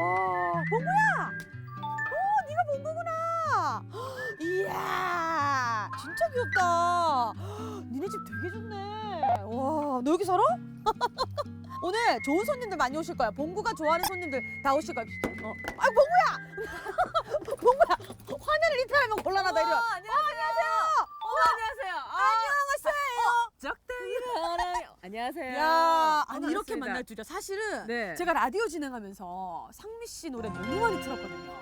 와, 봉구야! 네가 봉구구나! 이야, 진짜 귀엽다. 니네 집 되게 좋네. 와, 너 여기 살아? 오늘 좋은 손님들 많이 오실 거야. 봉구가 좋아하는 손님들 다 오실 거야. 아, 봉구야! 봉구야! 화내를 이렇게 하면 곤란하다. 이리 와. 안녕하세요. 안녕하세요. 적당히 하라. 안녕하세요. 야, 아니 이렇게 반갑습니다. 만날 줄이야. 사실은 네. 제가 라디오 진행하면서 상미 씨 노래 너무 많이 들었거든요.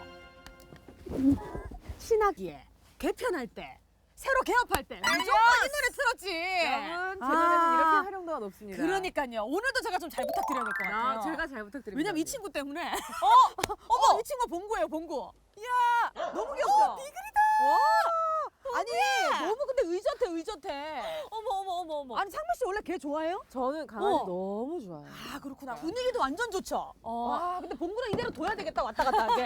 신학기에 개편할 때, 새로 개업할 때 무조건 이 노래 틀었지. 여러분, 제 아. 노래는 이렇게 활용도가 높습니다. 그러니까요. 오늘도 제가 좀 잘 부탁드려야 될 것 같아요. 제가 잘 부탁드립니다. 왜냐면 이 친구 때문에. 어머! 이 친구 봉구예요, 봉구. 너무 귀엽죠? 비글이다. 아니, 너무 근데 의젓해. 어머. 아니, 상미 씨 원래 개 좋아해요? 저는 강아지 어. 너무 좋아해요. 아, 그렇구나. 분위기도 완전 좋죠. 어. 와, 근데 봉구는 이대로 둬야 되겠다, 왔다 갔다 하게.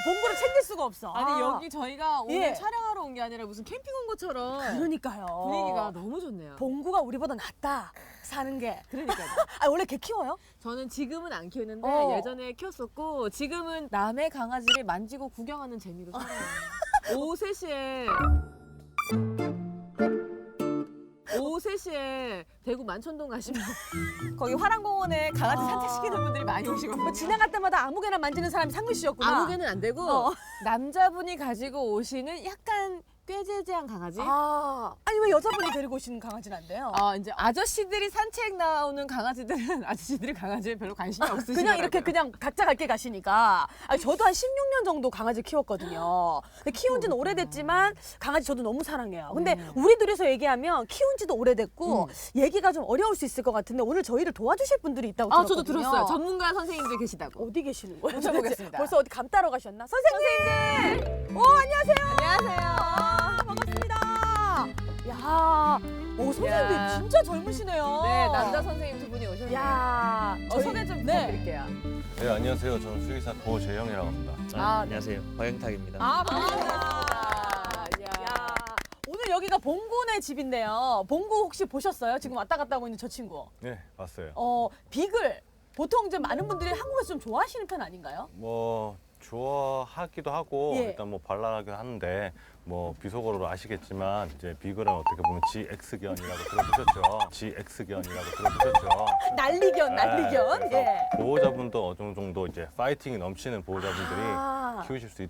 봉구를 챙길 수가 없어. 아니 여기 저희가 오늘 예. 촬영하러 온 게 아니라 무슨 캠핑 온 것처럼 그러니까요. 분위기가 너무 좋네요. 봉구가 우리보다 낫다, 사는 게. 그러니까요. 아, 원래 개 키워요? 저는 지금은 안 키우는데 어. 예전에 키웠었고 지금은 남의 강아지를 만지고 구경하는 재미로 살아요. 오후 3시에 대구 만촌동 가시면 거기 화랑공원에 강아지 산책시키는 분들이 많이 오시거든요. 지나갈 때마다 아무개나 만지는 사람이 상미 씨였구나. 아무개는 안 되고 남자분이 가지고 오시는 약간 꾀재재한 강아지? 아니 왜 여자분이 데리고 오시는 강아지는 안 돼요? 이제 아저씨들이 산책 나오는 강아지들은 아저씨들이 강아지에 별로 관심이 없으시더라고요. 그냥 이렇게 그냥 각자 갈 길 가시니까. 아니, 저도 한 16년 정도 강아지 키웠거든요. 근데 키운 지는 오래됐지만 강아지 저도 너무 사랑해요. 근데 우리 둘이서 얘기하면 키운 지도 오래됐고 얘기가 좀 어려울 수 있을 것 같은데 오늘 저희를 도와주실 분들이 있다고 들었거든요. 저도 들었어요. 전문가 선생님들 계시다고. 어디 계시는 거예요? 모셔보겠습니다. 벌써 어디 감 따러 가셨나? 선생님! 안녕하세요! 안녕하세요. 반갑습니다. 야, 선생님들 야. 진짜 젊으시네요. 네, 남자 선생님 두 분이 오셨네요. 야, 소개 좀 부탁드릴게요. 네, 안녕하세요. 저는 수의사 고재영이라고 합니다. 안녕하세요. 박영탁입니다. 반갑습니다. 야, 오늘 여기가 봉구네 집인데요. 봉구 혹시 보셨어요? 지금 왔다 갔다 하고 있는 저 친구. 네, 봤어요. 비글. 보통 이제 많은 분들이 한국에서 좀 좋아하시는 편 아닌가요? 뭐 좋아하기도 하고 예. 일단 뭐 발랄하긴 하는데 뭐 비속어로 아시겠지만 이제 비글은 어떻게 보면 GX견이라고 들어보셨죠? GX견이라고 들어보셨죠? 난리견. 그래서 예. 보호자분도 어느 정도 이제 파이팅이 넘치는 보호자분들이 아. 키우실 수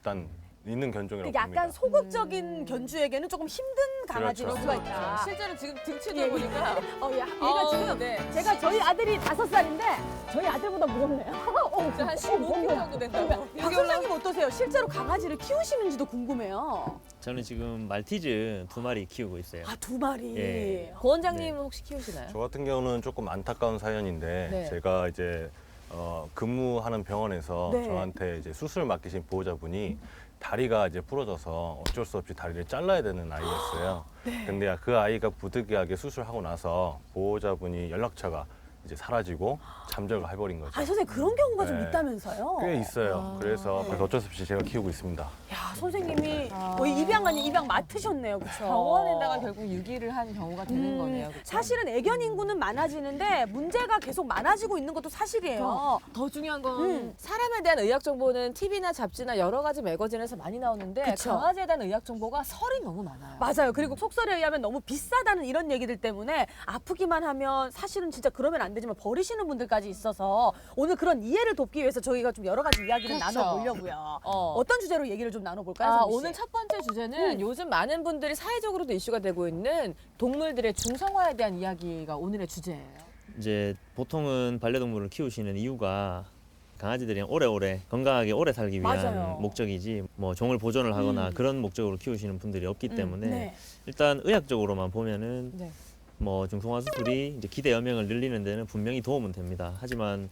있는 견종이라고 약간 봅니다. 소극적인 견주에게는 조금 힘든 강아지일 그렇죠. 수가 있다. 실제로 지금 등치도 예. 보니까 얘가 지금 네. 제가 저희 아들이 5살인데 저희 아들보다 무겁네요. 한 15kg 정도 된다고. 박 선생님 어떠세요? 실제로 강아지를 키우시는지도 궁금해요. 저는 지금 말티즈 2마리 키우고 있어요. 아, 2마리. 예. 고 원장님은 혹시 키우시나요? 저 같은 경우는 조금 안타까운 사연인데 네. 제가 이제 근무하는 병원에서 네. 저한테 이제 수술 맡기신 보호자분이 다리가 이제 부러져서 어쩔 수 없이 다리를 잘라야 되는 아이였어요. 네. 근데 그 아이가 부득이하게 수술하고 나서 보호자분이 연락처가 이제 사라지고 잠적을 해버린 거죠. 아, 선생님 그런 경우가 좀 네. 있다면서요? 꽤 있어요. 그래서 어쩔 수 없이 제가 키우고 있습니다. 야, 선생님이 거의 입양 아닌 입양 맡으셨네요. 그렇죠? 병원에다가 결국 유기를 한 경우가 되는 거네요. 그쵸? 사실은 애견 인구는 많아지는데 문제가 계속 많아지고 있는 것도 사실이에요. 더 중요한 건 음. 사람에 대한 의학 정보는 TV나 잡지나 여러 가지 매거진에서 많이 나오는데 그쵸. 강아지에 대한 의학 정보가 설이 너무 많아요. 맞아요. 그리고 속설에 의하면 너무 비싸다는 이런 얘기들 때문에 아프기만 하면 사실은 진짜 그러면 안 되지만 버리시는 분들까지 있어서 오늘 그런 이해를 돕기 위해서 저희가 좀 여러 가지 이야기를 그렇죠. 나눠보려고요. 어떤 주제로 얘기를 좀 나눠볼까요? 선미 씨? 오늘 첫 번째 주제는 요즘 많은 분들이 사회적으로도 이슈가 되고 있는 동물들의 중성화에 대한 이야기가 오늘의 주제예요. 이제 보통은 반려동물을 키우시는 이유가 강아지들이 오래오래 건강하게 오래 살기 위한 맞아요. 목적이지 뭐 종을 보존을 하거나 그런 목적으로 키우시는 분들이 없기 때문에 네. 일단 의학적으로만 보면은 네. 뭐 중성화 수술이 이제 기대 여명을 늘리는 데는 분명히 도움은 됩니다. 하지만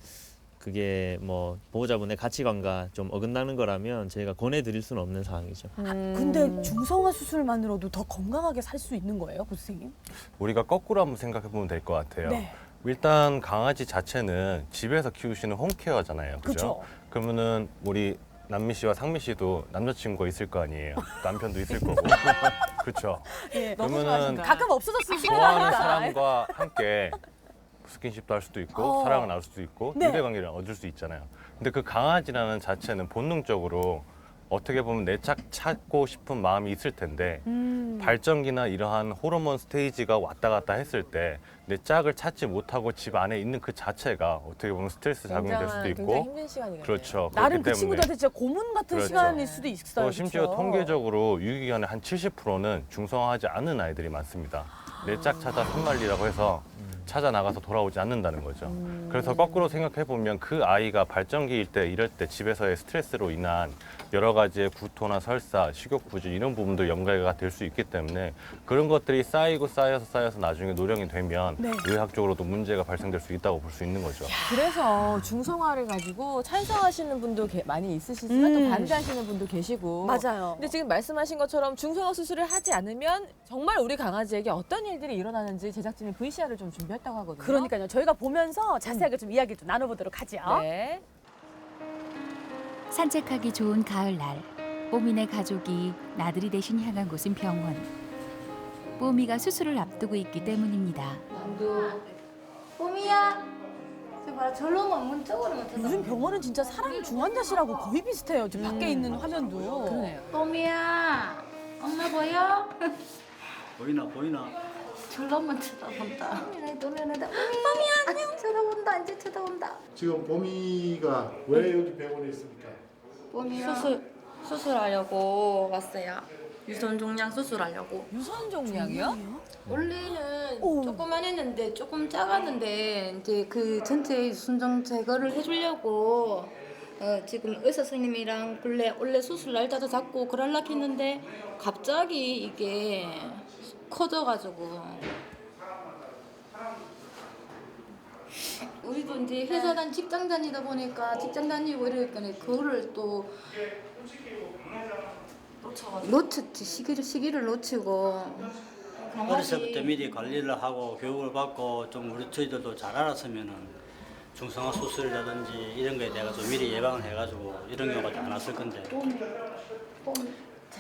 그게 뭐 보호자분의 가치관과 좀 어긋나는 거라면 저희가 권해드릴 수는 없는 상황이죠. 근데 중성화 수술만으로도 더 건강하게 살 수 있는 거예요, 고 선생님? 우리가 거꾸로 한번 생각해 보면 될 것 같아요. 네. 일단 강아지 자체는 집에서 키우시는 홈케어잖아요. 그죠. 그죠? 그러면은 우리 남미 씨와 상미 씨도 남자친구가 있을 거 아니에요. 남편도 있을 거고. 그렇죠. 예. 너무 그러면은 좋아하신다. 가끔 없어졌을 수 좋아하는 있으니까. 사람과 함께 스킨십도 할 수도 있고 사랑을 나눌 수도 있고 네. 유대관계를 얻을 수 있잖아요. 근데 그 강아지라는 자체는 본능적으로 어떻게 보면 내 짝 찾고 싶은 마음이 있을 텐데 발전기나 이러한 호르몬 스테이지가 왔다 갔다 했을 때 내 짝을 찾지 못하고 집 안에 있는 그 자체가 어떻게 보면 스트레스 자극이 될 수도 굉장히 있고 힘든 시간이겠네요. 그렇죠. 나름 그 그렇기 때문에 친구들한테 진짜 고문 같은 그렇죠. 시간일 수도 있어요. 또 심지어 그쵸? 통계적으로 유기견의 한 70%는 중성화하지 않은 아이들이 많습니다. 내 짝 찾아 산말리라고 해서 찾아 나가서 돌아오지 않는다는 거죠. 그래서 거꾸로 생각해 보면 그 아이가 발전기일 때 이럴 때 집에서의 스트레스로 인한 여러 가지의 구토나 설사, 식욕 부진 이런 부분도 연계가 될 수 있기 때문에 그런 것들이 쌓여서 나중에 노령이 되면 네. 의학적으로도 문제가 발생될 수 있다고 볼 수 있는 거죠. 그래서 중성화를 가지고 찬성하시는 분도 많이 있으시지만 또 반대하시는 분도 계시고. 맞아요. 근데 지금 말씀하신 것처럼 중성화 수술을 하지 않으면 정말 우리 강아지에게 어떤 일들이 일어나는지 제작진이 VCR을 좀 준비했다고 하거든요. 그러니까요. 저희가 보면서 자세하게 좀 이야기를 좀 나눠보도록 하죠. 네. 산책하기 좋은 가을날, 뽀미네 가족이 나들이 대신 향한 곳은 병원. 뽀미가 수술을 앞두고 있기 때문입니다. 뽀미야, 저 봐라 절로만 문쪽으로만 쳐다. 요즘 병원은 진짜 사람 중환자실하고 거의 비슷해요. 지금 밖에 있는 화면도요. 그러네요. 뽀미야, 엄마 보여? 보이나? 절로만 쳐다본다. 뽀미야 안녕. 쳐다본다 이제 쳐다본다. 지금 봄이가 왜 여기 병원에 있습니까? 뽀미야 수술하려고 왔어요. 유선 종양 수술하려고. 유선 종양이요? 원래는 오. 조금만 했는데 조금 작았는데 이제 그 전체 유선종 제거를 해주려고 지금 의사 선생님이랑 원래 수술 날짜도 잡고 그러려고 했는데 갑자기 이게 커져가지고 우리도 이제 회사 직장 다니다 보니까 직장 다니고 이러니까 그거를 또 놓쳤지 시기를 놓치고 어려서부터 미리 관리를 하고 교육을 받고 좀 우리 저희들도 잘 알았으면은 중성화 수술이라든지 이런 거에 대해서 좀 미리 예방을 해가지고 이런 경우가 안 왔을 건데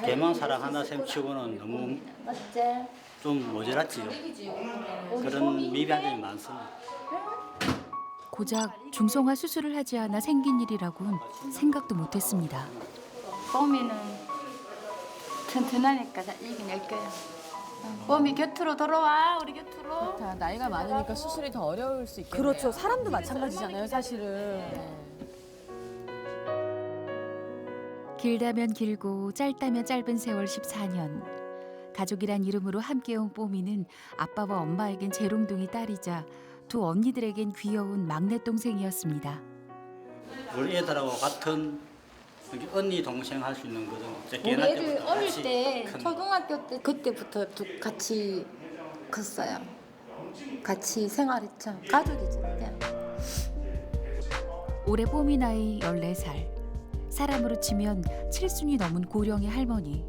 개만 사랑한다 셈 치고는 너무 맞지? 좀 모자랐지요. 그런 미비한 점이 많습니다. 고작 중성화 수술을 하지 않아 생긴 일이라곤 생각도 못했습니다. 뽀미는 튼튼하니까 다 이겨낼 거야. 뽀미 곁으로 돌아와 우리 곁으로. 자, 나이가 많으니까 수술이 더 어려울 수 있겠네요. 그렇죠. 사람도 마찬가지잖아요, 사실은. 길다면 길고 짧다면 짧은 세월 14년. 가족이란 이름으로 함께온 뽀미는 아빠와 엄마에겐 재롱둥이 딸이자 두 언니들에겐 귀여운 막내 동생이었습니다. 우리 애들하고 같은 이렇게 언니 동생 할 수 있는 거죠. 우리 애들 어릴 때 초등학교 때 그때부터 같이 컸어요. 같이 생활했죠. 가족이죠. 그때. 올해 뽀미 나이 14살. 사람으로 치면 7순이 넘은 고령의 할머니.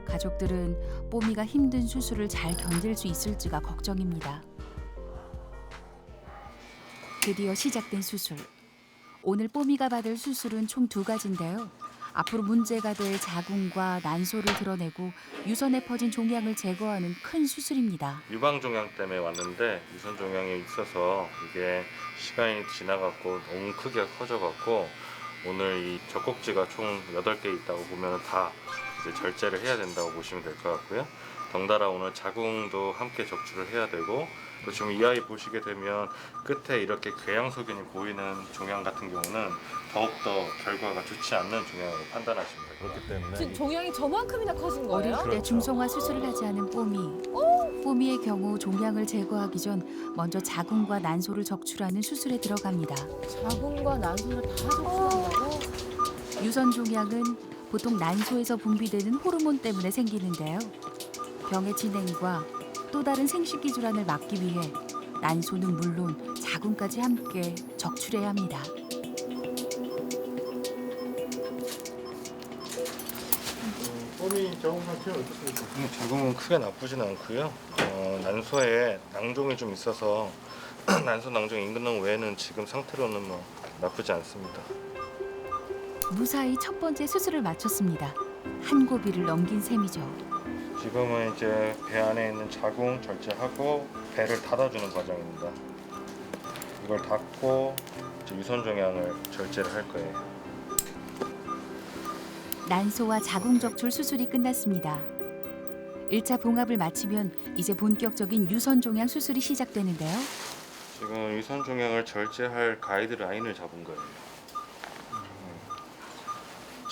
가족들은 뽀미가 힘든 수술을 잘 견딜 수 있을지가 걱정입니다. 드디어 시작된 수술. 오늘 뽀미가 받을 수술은 총 2가지인데요. 앞으로 문제가 될 자궁과 난소를 드러내고 유선에 퍼진 종양을 제거하는 큰 수술입니다. 유방 종양 때문에 왔는데 유선 종양이 있어서 이게 시간이 지나갖고 너무 크게 커져갖고 오늘 이 젖꼭지가 총 8개 있다고 보면 다 이제 절제를 해야 된다고 보시면 될 것 같고요. 덩달아 오늘 자궁도 함께 적출을 해야 되고 또 지금 이 아이 보시게 되면 끝에 이렇게 궤양소견이 보이는 종양 같은 경우는 더욱더 결과가 좋지 않는 종양으로 판단하십니다. 그렇기 때문에 지금 종양이 저만큼이나 커진 어릴 거예요? 때 그렇죠. 중성화 수술을 하지 않은 뽀미. 뽀미의 경우 종양을 제거하기 전 먼저 자궁과 난소를 적출하는 수술에 들어갑니다. 자궁과 난소를 다 적출한다고? 유선 종양은 보통 난소에서 분비되는 호르몬 때문에 생기는데요. 병의 진행과 또 다른 생식기 질환을 막기 위해 난소는 물론 자궁까지 함께 적출해야 합니다. 봄이 자궁 상태는 어떻습니까? 자궁은 크게 나쁘진 않고요. 난소에 낭종이 좀 있어서 난소 낭종 임근낭 외에는 지금 상태로는 뭐 나쁘지 않습니다. 무사히 첫 번째 수술을 마쳤습니다. 한 고비를 넘긴 셈이죠. 지금은 이제 배 안에 있는 자궁 절제하고 배를 닫아주는 과정입니다. 이걸 닫고 이제 유선 종양을 절제를 할 거예요. 난소와 자궁적출 수술이 끝났습니다. 1차 봉합을 마치면 이제 본격적인 유선 종양 수술이 시작되는데요. 지금 유선 종양을 절제할 가이드라인을 잡은 거예요.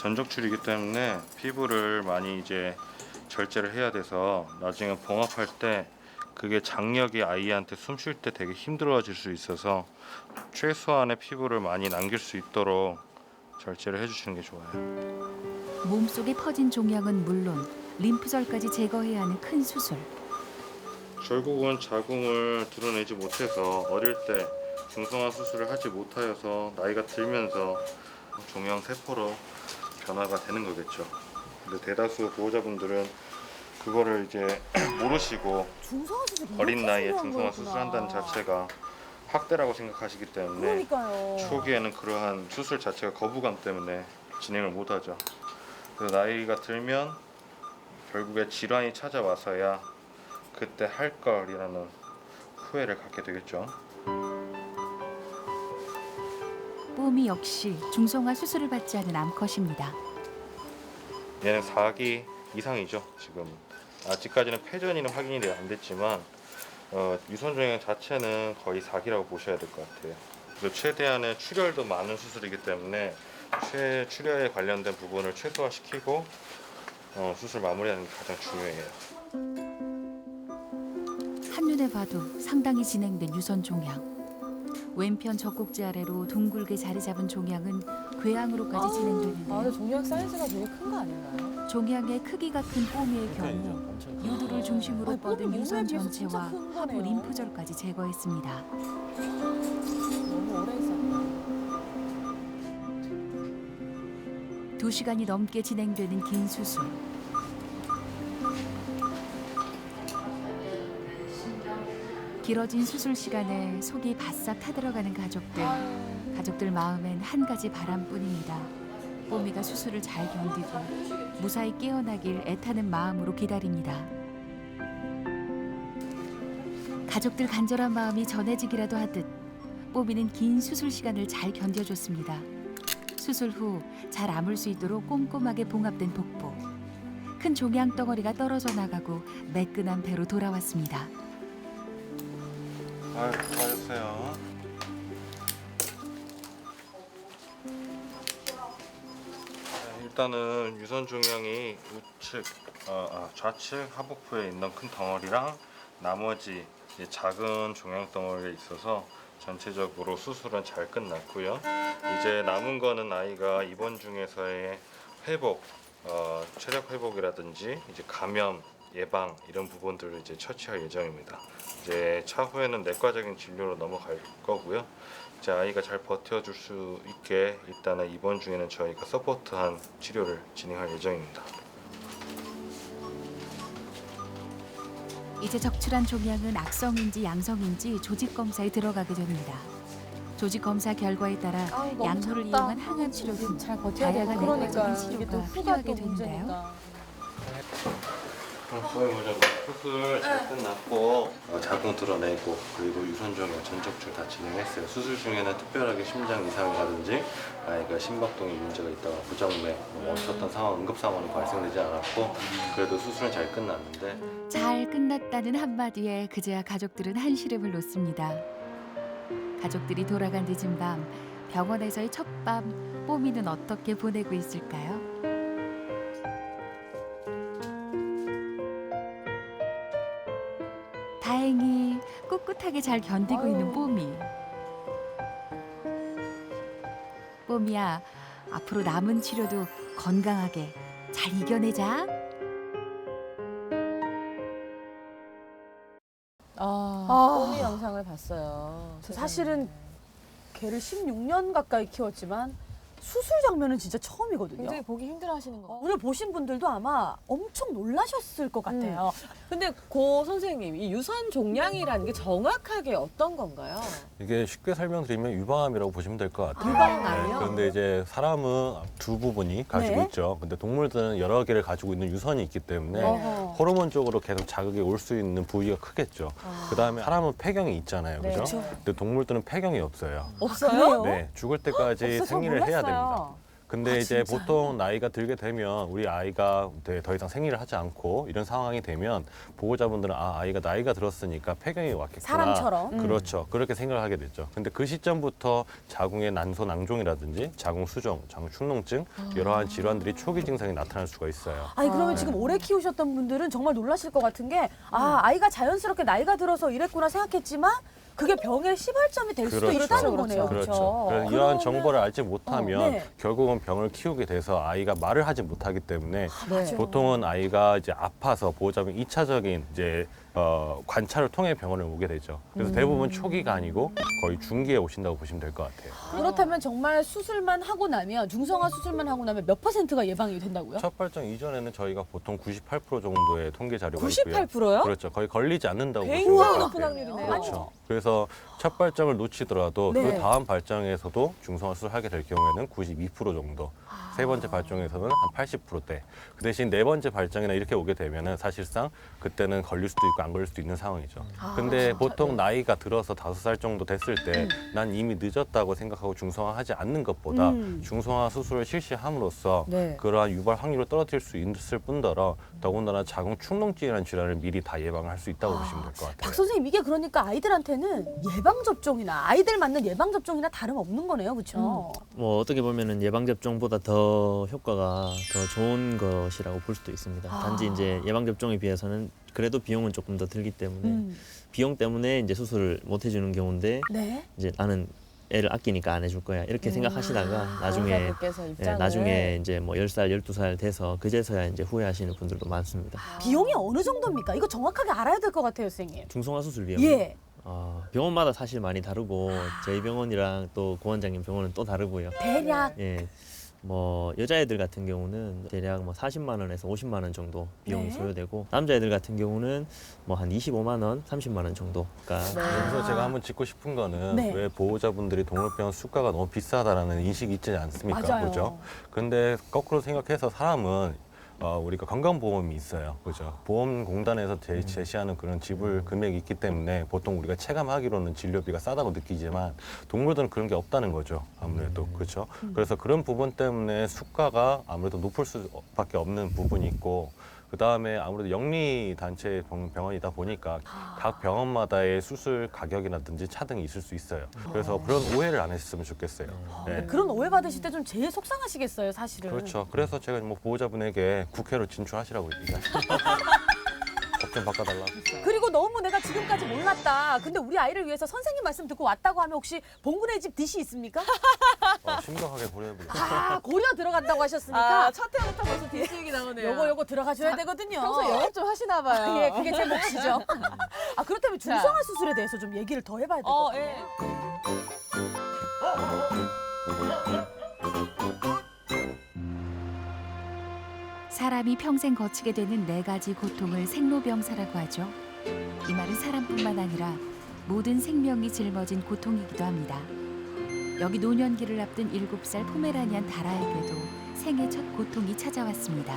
전적출이기 때문에 피부를 많이 이제 절제를 해야 돼서 나중에 봉합할 때 그게 장력이 아이한테 숨 쉴 때 되게 힘들어질 수 있어서 최소한의 피부를 많이 남길 수 있도록 절제를 해주시는 게 좋아요. 몸속에 퍼진 종양은 물론 림프절까지 제거해야 하는 큰 수술. 결국은 자궁을 드러내지 못해서 어릴 때 중성화 수술을 하지 못하여서 나이가 들면서 종양 세포로 변화가 되는 거겠죠. 근데 대다수 보호자분들은 그거를 이제 모르시고 중성화 수술 어린 나이에 중요한 중성화 거였구나. 수술한다는 자체가 학대라고 생각하시기 때문에 그러니까요. 초기에는 그러한 수술 자체가 거부감 때문에 진행을 못하죠. 그래서 나이가 들면 결국에 질환이 찾아와서야 그때 할 걸이라는 후회를 갖게 되겠죠. 뽀미 역시 중성화 수술을 받지 않은 암컷입니다. 얘는 4기 이상이죠. 지금 아직까지는 폐전이는 확인이 안 됐지만 유선 종양 자체는 거의 4기라고 보셔야 될 것 같아요. 그리고 최대한의 출혈도 많은 수술이기 때문에 출혈에 관련된 부분을 최소화시키고 수술 마무리하는 게 가장 중요해요. 한눈에 봐도 상당히 진행된 유선 종양. 왼편 젖꼭지 아래로 둥글게 자리 잡은 종양은 궤양으로까지 아, 근데 진행되는데요. 종양 사이즈가 되게 큰 거 아닌가요? 종양의 크기가 큰 뽀미의 경우 엄청 유두를 중심으로 아니, 뻗은 뽀미 유선 몸에 비해서 진짜 전체와 큰 하부 거네요. 림프절까지 제거했습니다. 너무 오래 있었다. 2시간이 넘게 진행되는 긴 수술. 길어진 수술 시간에 속이 바싹 타들어가는 가족들 마음엔 한 가지 바람뿐입니다. 뽀미가 수술을 잘 견디고 무사히 깨어나길 애타는 마음으로 기다립니다. 가족들 간절한 마음이 전해지기라도 하듯 뽀미는 긴 수술 시간을 잘 견뎌줬습니다. 수술 후 잘 아물 수 있도록 꼼꼼하게 봉합된 복부. 큰 종양 덩어리가 떨어져 나가고 매끈한 배로 돌아왔습니다. 아유, 수고하셨어요. 일단은 유선 종양이 좌측 하복부에 있는 큰 덩어리랑 나머지 이제 작은 종양 덩어리가 있어서 전체적으로 수술은 잘 끝났고요. 이제 남은 거는 아이가 입원 중에서의 회복, 체력 회복이라든지 이제 감염 예방 이런 부분들을 이제 처치할 예정입니다. 이제 차후에는 내과적인 진료로 넘어갈 거고요. 이제 아이가 잘 버텨줄 수 있게 일단은 입원 중에는 저희가 서포트한 치료를 진행할 예정입니다. 이제 적출한 종양은 악성인지 양성인지 조직 검사에 들어가게 됩니다. 조직 검사 결과에 따라 너무 약물을 작다. 이용한 항암 치료 등 잘 버텨야 되고 다양한 그러니까 내과적인 이게 또 치료가 후가 필요하게 또 되는데요. 문제니까. 수술 잘 끝났고 자궁 드러내고 그리고 유선 종양 전적출 다 진행했어요. 수술 중에는 특별하게 심장 이상이라든지 아이가 심박동에 문제가 있다거나 부정맥 어떤 상황 응급 상황은 발생되지 않았고 그래도 수술은 잘 끝났는데 잘 끝났다는 한마디에 그제야 가족들은 한시름을 놓습니다. 가족들이 돌아간 늦은 밤 병원에서의 첫 밤 뽀미는 어떻게 보내고 있을까요? 다행히 꿋꿋하게 잘 견디고 있는 뽀미. 뽀미야, 앞으로 남은 치료도 건강하게 잘 이겨내자. 뽀미 영상을 봤어요. 저 사실은 개를 16년 가까이 키웠지만 수술 장면은 진짜 처음이거든요. 굉장히 보기 힘들어하시는 거. 오늘 보신 분들도 아마 엄청 놀라셨을 것 같아요. 근데 고 선생님, 이 유선 종양이라는 게 정확하게 어떤 건가요? 이게 쉽게 설명드리면 유방암이라고 보시면 될 것 같아요. 유방암이요? 그런데 이제 사람은 두 부분이 가지고 네. 있죠. 근데 동물들은 여러 개를 가지고 있는 유선이 있기 때문에 어허. 호르몬적으로 계속 자극이 올 수 있는 부위가 크겠죠. 그다음에 사람은 폐경이 있잖아요. 네. 그죠? 근데 동물들은 폐경이 없어요. 없어요? 네, 죽을 때까지 없어서 생리를 해야 몰랐어요. 됩니다. 근데 아, 이제 진짜요? 보통 나이가 들게 되면 우리 아이가 더 이상 생리를 하지 않고 이런 상황이 되면 보호자분들은 아이가 나이가 들었으니까 폐경이 왔겠구나. 사람처럼. 그렇죠. 그렇게 생각을 하게 됐죠. 근데 그 시점부터 자궁의 난소 낭종이라든지 자궁 수정, 자궁 축농증 이러한 질환들이 초기 증상이 나타날 수가 있어요. 아니 그러면 지금 오래 키우셨던 분들은 정말 놀라실 것 같은 게 아이가 자연스럽게 나이가 들어서 이랬구나 생각했지만 그게 병의 시발점이 될 수도 그렇죠. 있다는 거네요. 그렇죠. 그래서 이러한 그러면- 정보를 알지 못하면 네. 결국은 병을 키우게 돼서 아이가 말을 하지 못하기 때문에 네. 보통은 아이가 이제 아파서 보호자분 2차적인 이제 관찰을 통해 병원을 오게 되죠. 그래서 대부분 초기가 아니고 거의 중기에 오신다고 보시면 될 것 같아요. 그렇다면 정말 수술만 하고 나면 중성화 수술만 하고 나면 몇 %가 예방이 된다고요? 첫 발정 이전에는 저희가 보통 98% 정도의 통계 자료가 있고요. 98%요? 그렇죠. 거의 걸리지 않는다고 보시면 굉장히 될 것 높은 같아요. 확률이네요. 그렇죠. 그래서 첫 발정을 놓치더라도 네. 그 다음 발정에서도 중성화 수술을 하게 될 경우에는 92% 정도, 세 번째 발정에서는 한 80%대. 그 대신 네 번째 발정이나 이렇게 오게 되면은 사실상 그때는 걸릴 수도 있고 안 걸릴 수도 있는 상황이죠. 근데 보통 나이가 들어서 5살 정도 됐을 때 난 이미 늦었다고 생각하고 중성화하지 않는 것보다 중성화 수술을 실시함으로써 네. 그러한 유발 확률을 떨어뜨릴 수 있을 뿐더러 더군다나 자궁 축농증이라는 질환을 미리 다 예방할 수 있다고 보시면 될 것 같아요. 박 선생님 이게 그러니까 아이들한테는 예방 접종이나 아이들 맞는 예방 접종이나 다름 없는 거네요, 그렇죠? 뭐 어떻게 보면은 예방 접종보다 더 효과가 더 좋은 것이라고 볼 수도 있습니다. 단지 이제 예방 접종에 비해서는 그래도 비용은 조금 더 들기 때문에 비용 때문에 이제 수술을 못 해주는 경우인데 네. 이제 나는 애를 아끼니까 안 해줄 거야 이렇게 생각하시다가 나중에 보호자분께서 입장을 나중에 이제 뭐 10살, 12살 돼서 그제서야 이제 후회하시는 분들도 많습니다. 비용이 어느 정도입니까? 이거 정확하게 알아야 될 것 같아요, 선생님. 중성화 수술 비용. 예. 병원마다 사실 많이 다르고 저희 병원이랑 또 고원장님 병원은 또 다르고요. 대략 예. 뭐 여자애들 같은 경우는 대략 뭐 40만 원에서 50만 원 정도 비용이 네. 소요되고 남자애들 같은 경우는 뭐 한 25만 원, 30만 원 정도가 그래서 제가 한번 짚고 싶은 거는 네. 왜 보호자분들이 동물병원 수가가 너무 비싸다라는 인식이 있지 않습니까? 맞아요. 그죠? 근데 거꾸로 생각해서 사람은 우리가 건강보험이 있어요. 그죠? 보험공단에서 제시하는 그런 지불 금액이 있기 때문에 보통 우리가 체감하기로는 진료비가 싸다고 느끼지만 동물들은 그런 게 없다는 거죠. 아무래도. 그렇죠? 그래서 그런 부분 때문에 수가가 아무래도 높을 수밖에 없는 부분이 있고 그다음에 아무래도 영리단체 병원이다 보니까 각 병원마다의 수술 가격이라든지 차등이 있을 수 있어요. 그래서 그런 오해를 안 했으면 좋겠어요. 네. 그런 오해 받으실 때 좀 제일 속상하시겠어요, 사실은. 그렇죠. 그래서 제가 뭐 보호자분에게 국회로 진출하시라고 얘기하셨어요. 법 좀 바꿔달라고. 그리고 너무 내가 지금까지 몰랐다. 근데 우리 아이를 위해서 선생님 말씀 듣고 왔다고 하면 혹시 봉군의 집 디시 있습니까? 심각하게 고려해보겠습니다. 고려 들어간다고 하셨으니까 첫 회부터 벌써 디스 얘기 나오네요. 요거 들어가줘야 되거든요. 평소 영업 좀 하시나 봐요. 예, 그게 제 몫이죠. 그렇다면 자. 중성화 수술에 대해서 좀 얘기를 더 해봐야 될 것 같아요. 예. 사람이 평생 거치게 되는 4가지 고통을 생로병사라고 하죠. 이 말은 사람뿐만 아니라 모든 생명이 짊어진 고통이기도 합니다. 여기 노년기를 앞둔 7살 포메라니안 다라에게도 생애 첫 고통이 찾아왔습니다.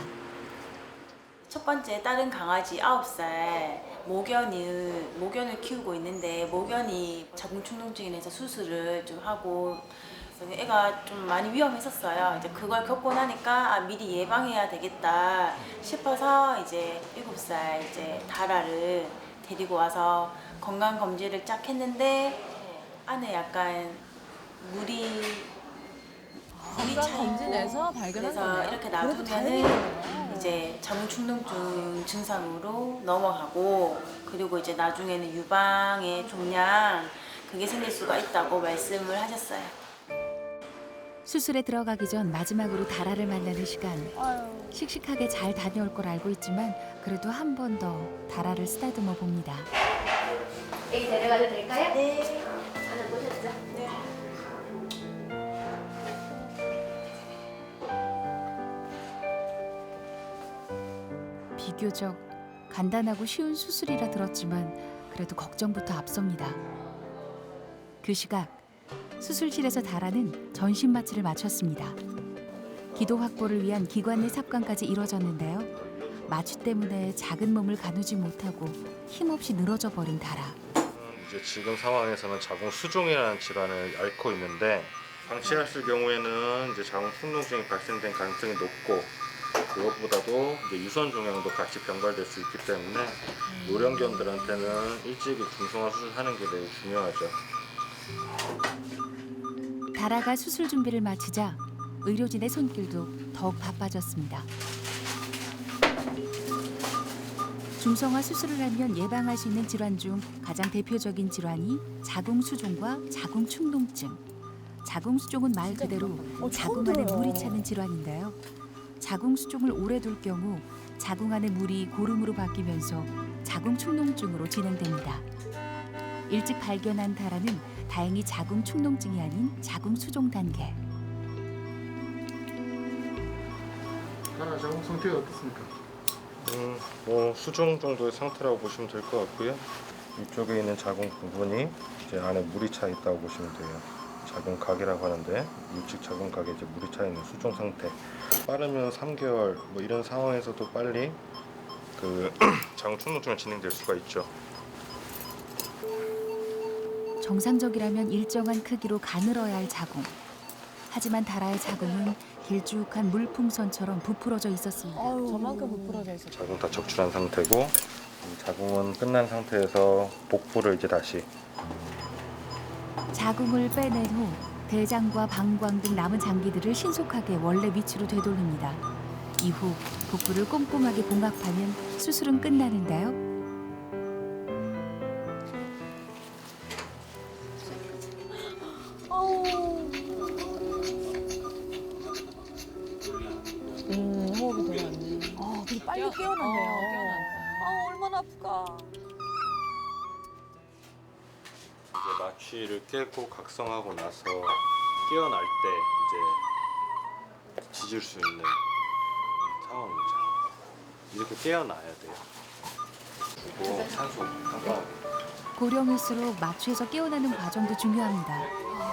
첫 번째 딸은 강아지 9살 모견을 키우고 있는데 모견이 자궁축농증 인해서 수술을 좀 하고 그래서 애가 좀 많이 위험했었어요. 이제 그걸 겪고 나니까 미리 예방해야 되겠다 싶어서 이제 7살 이제 다라를 데리고 와서 건강 검진을 쫙 했는데 안에 약간 물이 건강 차 있고 검진에서 발견한 그래서 거네요. 이렇게 그래도 놔두면은 다행이네요. 이제 자궁축농증 증상으로 넘어가고 그리고 이제 나중에는 유방의 종양 그게 생길 수가 있다고 말씀을 하셨어요. 수술에 들어가기 전 마지막으로 다라를 만나는 시간. 씩씩하게 잘 다녀올 걸 알고 있지만 그래도 한 번 더 다라를 쓰다듬어 봅니다. 애기 데려가도 될까요? 네. 하나 보셨죠? 네. 비교적 간단하고 쉬운 수술이라 들었지만 그래도 걱정부터 앞섭니다. 그 시각 수술실에서 다라는 전신 마취를 마쳤습니다. 기도 확보를 위한 기관 내 삽관까지 이뤄졌는데요. 마취 때문에 작은 몸을 가누지 못하고 힘없이 늘어져 버린 다라. 이제 지금 상황에서는 자궁 수종이라는 질환을 앓고 있는데 방치했을 경우에는 이제 자궁 충농증이 발생된 가능성이 높고 그것보다도 이제 유선 종양도 같이 병발될 수 있기 때문에 노령견들한테는 일찍이 중성화 수술하는 게 되게 중요하죠. 다라가 수술 준비를 마치자 의료진의 손길도 더욱 바빠졌습니다. 중성화 수술을 하면 예방할 수 있는 질환 중 가장 대표적인 질환이 자궁 수종과 자궁 충농증. 자궁 수종은 말 그대로 자궁 안에 물이 차는 질환인데요. 자궁 수종을 오래 둘 경우 자궁 안에 물이 고름으로 바뀌면서 자궁 충농증으로 진행됩니다. 일찍 발견한 다라는 다행히 자궁 충농증이 아닌 자궁 수종 단계. 다라 자궁 상태가 어떻습니까? 뭐 수종 정도의 상태라고 보시면 될 것 같고요. 이쪽에 있는 자궁 부분이 이제 안에 물이 차 있다고 보시면 돼요. 자궁각이라고 하는데 육식 자궁각에 이제 물이 차 있는 수종 상태. 빠르면 3개월 뭐 이런 상황에서도 빨리 그 자궁 충농증이 진행될 수가 있죠. 정상적이라면 일정한 크기로 가늘어야 할 자궁. 하지만 다라의 자궁은 길쭉한 물풍선처럼 부풀어져 있었습니다. 저만큼 부풀어져 있었죠. 자궁 다 적출한 상태고 이 자궁은 끝난 상태에서 복부를 이제 다시 자궁을 빼낸 후 대장과 방광 등 남은 장기들을 신속하게 원래 위치로 되돌립니다. 이후 복부를 꼼꼼하게 봉합하면 수술은 끝나는데요. 호흡이 돌아왔네. 근데 빨리 깨어났네요. 깨어났다. 얼마나 아프까. 이제 마취를 깨고 각성하고 나서 깨어날 때 이제 짖을 수 있는 상황이죠. 이렇게 깨어나야 돼요. 그리고 산소 한번 고령일수록 마취에서 깨어나는 과정도 중요합니다.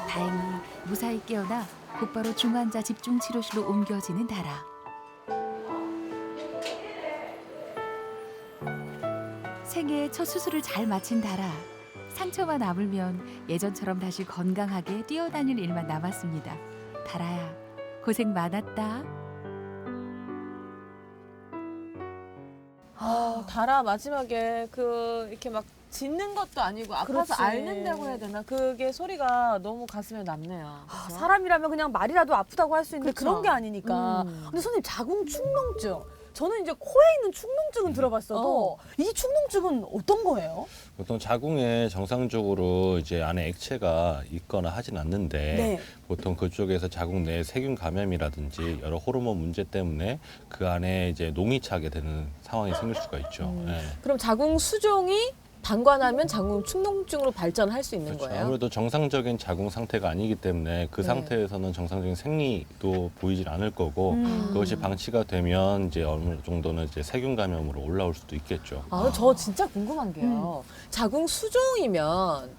다행히 무사히 깨어나 곧바로 중환자 집중치료실로 옮겨지는 다라. 생애의 첫 수술을 잘 마친 다라. 상처만 아물면 예전처럼 다시 건강하게 뛰어다닐 일만 남았습니다. 다라야, 고생 많았다. 다라 마지막에 그 이렇게 막 짖는 것도 아니고 아파서 그렇지. 앓는다고 해야 되나? 그게 소리가 너무 가슴에 남네요. 그쵸? 사람이라면 그냥 말이라도 아프다고 할 수 있는데 그쵸. 그런 게 아니니까. 근데 선생님 자궁 충농증. 저는 이제 코에 있는 충농증은 들어봤어도 이 충농증은 어떤 거예요? 보통 자궁에 정상적으로 이제 안에 액체가 있거나 하진 않는데 네. 보통 그쪽에서 자궁 내 세균 감염이라든지 여러 호르몬 문제 때문에 그 안에 이제 농이 차게 되는 상황이 생길 수가 있죠. 네. 그럼 자궁 수종이 방관하면 자궁 충농증으로 발전할 수 있는 그렇죠. 거예요? 아무래도 정상적인 자궁 상태가 아니기 때문에 그 네. 상태에서는 정상적인 생리도 보이질 않을 거고 그것이 방치가 되면 이제 어느 정도는 이제 세균 감염으로 올라올 수도 있겠죠. 저 진짜 궁금한 게요. 자궁 수종이면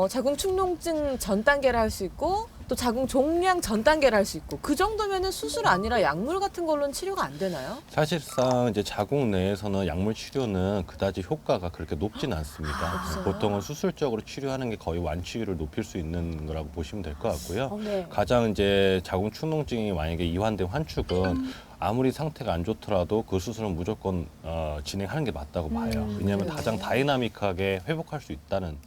자궁 충농증 전 단계를 할 수 있고 또 자궁 종양 전 단계를 할 수 있고 그 정도면은 수술 아니라 약물 같은 걸로는 치료가 안 되나요? 사실상 이제 자궁 내에서는 약물 치료는 그다지 효과가 그렇게 높진 않습니다. 없어요? 보통은 수술적으로 치료하는 게 거의 완치율을 높일 수 있는 거라고 보시면 될 것 같고요. 네. 가장 이제 자궁 충농증이 만약에 이완된 환축은 아무리 상태가 안 좋더라도 그 수술은 무조건 진행하는 게 맞다고 봐요. 왜냐하면 그래요? 가장 다이나믹하게 회복할 수 있다는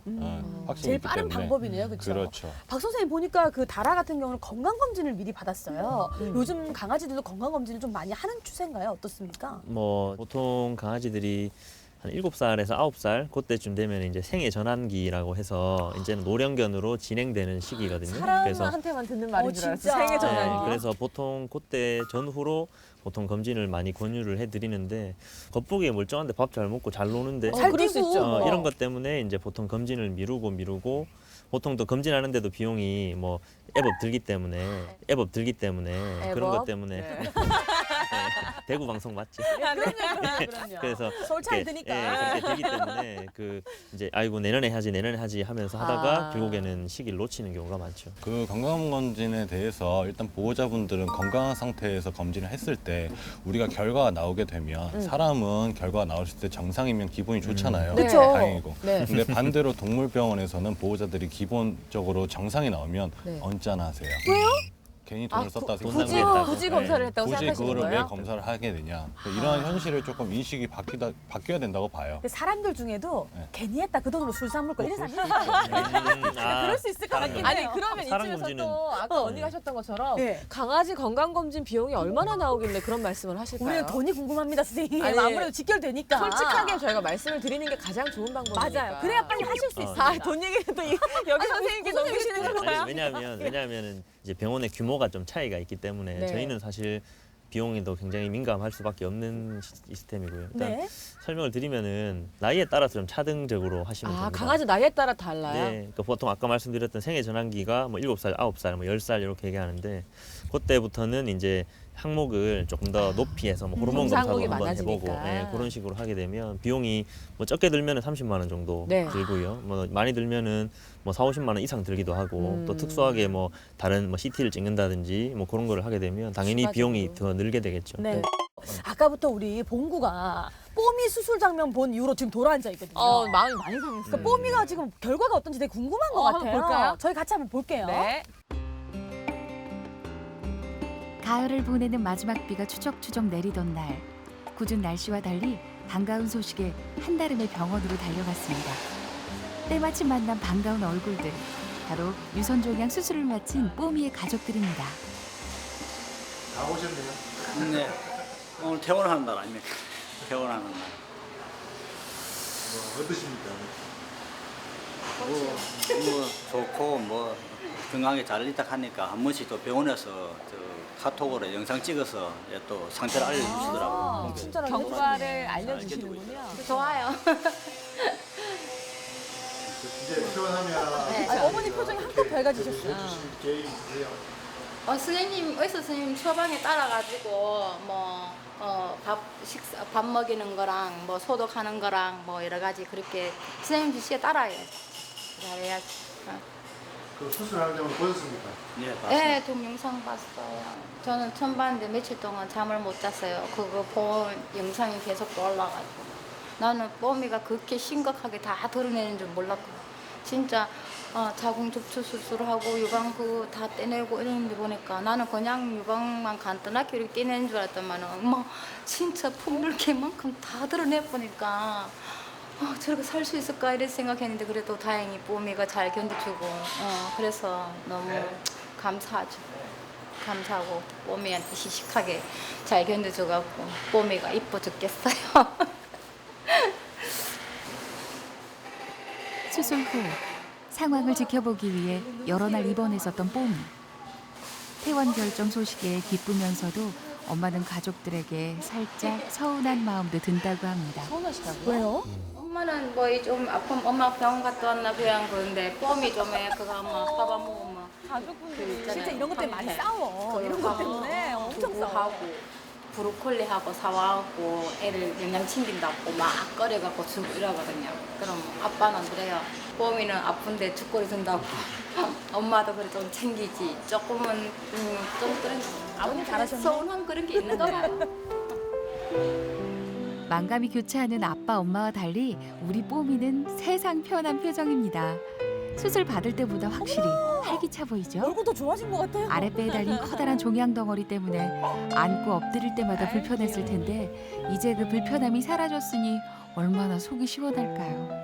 확신이 제일 있기 빠른 때문에. 방법이네요, 그렇죠? 그렇죠. 박 선생님 보니까 그 다라 같은 경우는 건강 검진을 미리 받았어요. 요즘 강아지들도 건강 검진을 좀 많이 하는 추세인가요? 어떻습니까? 뭐 보통 강아지들이 한 7살에서 9살 그때쯤 되면 이제 생애 전환기라고 해서 이제는 노령견으로 진행되는 시기거든요. 그래서 사람한테만 듣는 말인 줄 알았어요. 진짜. 생애 네, 전환기. 그래서 보통 그때 전후로 보통 검진을 많이 권유를 해드리는데 겉보기에 멀쩡한데 밥 잘 먹고 잘 노는데 그럴 수 있죠. 이런 것 때문에 이제 보통 검진을 미루고 보통 또 검진하는데도 비용이 뭐 앱업 들기 때문에 그런 것 때문에 네. 대구 방송 맞지? 그럼요. 그래서 서울 잘 그렇게, 드니까. 그렇게 되기 때문에 이제 아이고 내년에 하지 하면서 하다가 결국에는 시기를 놓치는 경우가 많죠. 그 건강검진에 대해서 일단 보호자분들은 건강한 상태에서 검진을 했을 때 우리가 결과가 나오게 되면 사람은 결과가 나왔을 때 정상이면 기분이 좋잖아요. 네. 그쵸. 다행이고. 네. 근데 반대로 동물병원에서는 보호자들이 기본적으로 정상이 나오면 네. 언짢아하세요. 왜요? 괜히 돈을 썼다 돈 생각하고. 낭비했다고. 굳이 검사를 했다고 굳이 생각하시는 그거를 왜 거예요? 검사를 하게 되냐. 이러한 현실을 조금 인식이 바뀌어야 된다고 봐요. 근데 사람들 중에도 네. 괜히 했다 그 돈으로 술 사 먹고 이런 사람 있어요. 그럴 수 있을 것 같긴 아니 해요. 그러면 사람 이쯤에서 검진은- 또 아까 언니가 하셨던 것처럼 네. 강아지 건강검진 비용이 얼마나 나오길래 그런 말씀을 하실까요? 우리는 돈이 궁금합니다, 선생님. 아니, 아무래도 직결되니까. 솔직하게 저희가 말씀을 드리는 게 가장 좋은 방법이니까. 맞아요. 그래야 빨리 하실 수 있어요. 아, 돈 얘기는 또 여기 선생님께 넘기시는 거예요? 아니, 왜냐하면 이제 병원의 규모가 좀 차이가 있기 때문에 네. 저희는 사실 비용에도 굉장히 민감할 수밖에 없는 시스템이고요. 일단 네. 설명을 드리면은 나이에 따라서 좀 차등적으로 하시면 아, 됩니다. 강아지 나이에 따라 달라요? 네, 그러니까 보통 아까 말씀드렸던 생애 전환기가 뭐 7살, 9살, 뭐 10살 이렇게 얘기하는데 그때부터는 이제 항목을 조금 더 높이 해서 뭐 호르몬 검사 검사도 항목이 한번 해보고 많아지니까. 그런 식으로 하게 되면 비용이 뭐 적게 들면은 30만 원 정도 네. 들고요. 뭐 많이 들면은 뭐 4, 50만 원 이상 들기도 하고 또 특수하게 뭐 다른 뭐 CT를 찍는다든지 뭐 그런 거를 하게 되면 당연히 추가적으로. 비용이 더 늘게 되겠죠. 네. 아까부터 우리 봉구가 뽀미 수술 장면 본 이후로 지금 돌아앉아 있거든요. 마음이 많이 상했어요. 그러니까 뽀미가 지금 결과가 어떤지 되게 궁금한 것 한번 같아요. 볼까요? 저희 같이 한번 볼게요. 네. 가을을 보내는 마지막 비가 추적추적 내리던 날 궂은 날씨와 달리 반가운 소식에 한달음에 병원으로 달려갔습니다. 때마침 만난 반가운 얼굴들 바로 유선종양 수술을 마친 뽀미의 가족들입니다. 다 오셨네요. 네. 오늘 퇴원하는 날 아닙니까? 퇴원하는 날. 뭐 어떠십니까? 뭐 좋고 뭐 건강하게 잘 있다 하니까 한 번씩 또 병원에서 카톡으로 영상 찍어서 이제 또 상태를 알려주시더라고요. 진짜로 경과를 알려주시는군요. 좋아요. 이제 퇴원하면 아니, 어머니 표정이 한껏 밝아지셨어요. 해주실 계획이 있으세요? 선생님, 의사 선생님 처방에 따라가지고 밥 먹이는 거랑 뭐 소독하는 거랑 뭐 여러 가지 그렇게 선생님 지시에 따라야지. 잘해야지. 그 수술하는 점을 보셨습니까? 네, 맞습니다. 네, 동영상 봤어요. 저는 처음 봤는데 며칠 동안 잠을 못 잤어요. 그거 본 영상이 계속 올라가지고. 나는 뽀미가 그렇게 심각하게 다 드러내는 줄 몰랐거든. 진짜 자궁 접촉 수술하고 유방 그거 다 떼내고 이러는데 보니까 나는 그냥 유방만 간단하게 이렇게 떼내는 줄 알았더만은 엄마 진짜 폭넓게만큼 다 드러내보니까 저렇게 살 수 있을까 이런 생각했는데 그래도 다행히 뽀미가 잘 견뎌주고 그래서 너무 감사하죠. 감사하고 뽀미한테 시식하게 잘 견뎌줘갖고 뽀미가 이뻐 죽겠어요. 수술 후 상황을 지켜보기 위해 여러 날 입원했었던 뽀미. 퇴원 결정 소식에 기쁘면서도 엄마는 가족들에게 살짝 서운한 마음도 든다고 합니다. 서운하시다고요? 왜요? 엄마는 뭐 좀 아픈 엄마 병원 갔다 왔나 그냥 그런데 뽀미 좀 해 그거 한번 밥안 먹으면 가족분들이 있잖아요. 진짜 이런 것 때문에 많이 황태. 싸워. 이런 것 때문에 엄청 싸워. 두부하고 브로콜리하고 사와갖고 애를 영양 챙긴다고 막 끓여갖고 주고 이러거든요. 그럼 아빠는 그래요. 뽀미는 아픈데 죽거리 든다고. 엄마도 그래 좀 챙기지. 조금은 좀 그런 아버님 잘하셨네. 서운한 그런 게 있는가 봐요. 만감이 교차하는 아빠 엄마와 달리 우리 뽀미는 세상 편한 표정입니다. 수술 받을 때보다 확실히 활기차 보이죠? 얼굴도 좋아진 것 같아요. 아랫배에 달린 커다란 종양 덩어리 때문에 안고 엎드릴 때마다 불편했을 텐데 이제 그 불편함이 사라졌으니 얼마나 속이 시원할까요?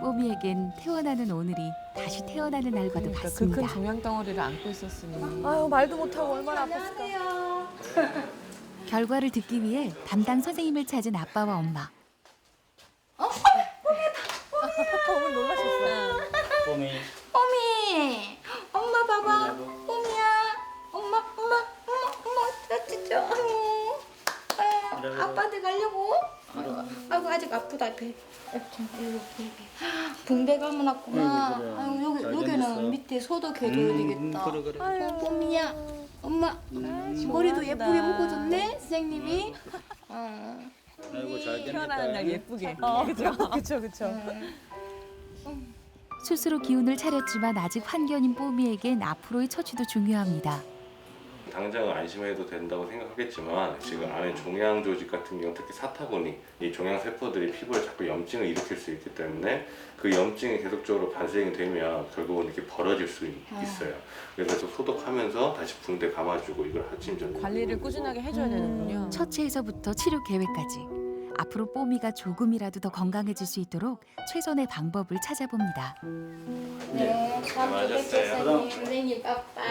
뽀미에겐 태어나는 오늘이 다시 태어나는 날과도 그러니까 그 같습니다. 큰 종양 덩어리를 안고 있었으니. 아유, 말도 못하고 얼마나 아팠을까. 결과를 듣기 위해 담당 선생님을 찾은 아빠와 엄마. 어머니 놀라셨어요. 뽀미. 뽀미, 엄마 봐봐. 뽀미야, 엄마, 진짜. 배가 아프다 배. 붕대감은 왔구나. 그래. 아유, 여기 잘 여기는 됐어. 밑에 소독해줘야 되겠다. 그래. 뽀미야, 엄마 머리도 예쁘게 묶어줬네 선생님이. 아이고 잘 태어나는 날 됐다. 예쁘게. 그쵸 그쵸. 스스로 기운을 차렸지만 아직 환견인 뽀미에겐 앞으로의 처치도 중요합니다. 당장은 안심해도 된다고 생각하겠지만 지금 안에 종양 조직 같은 경우 특히 사타구니 이 종양 세포들이 피부에 자꾸 염증을 일으킬 수 있기 때문에 그 염증이 계속적으로 발생이 되면 결국은 이렇게 벌어질 수 있어요. 그래서 소독하면서 다시 붕대 감아주고 이걸 아침 저녁 관리를 꾸준하게 해줘야 되는군요. 처치에서부터 치료 계획까지. 앞으로 뽀미가 조금이라도 더 건강해질 수 있도록 최선의 방법을 찾아봅니다. 네, 잘 수고하셨어요. 선생님 빠빠.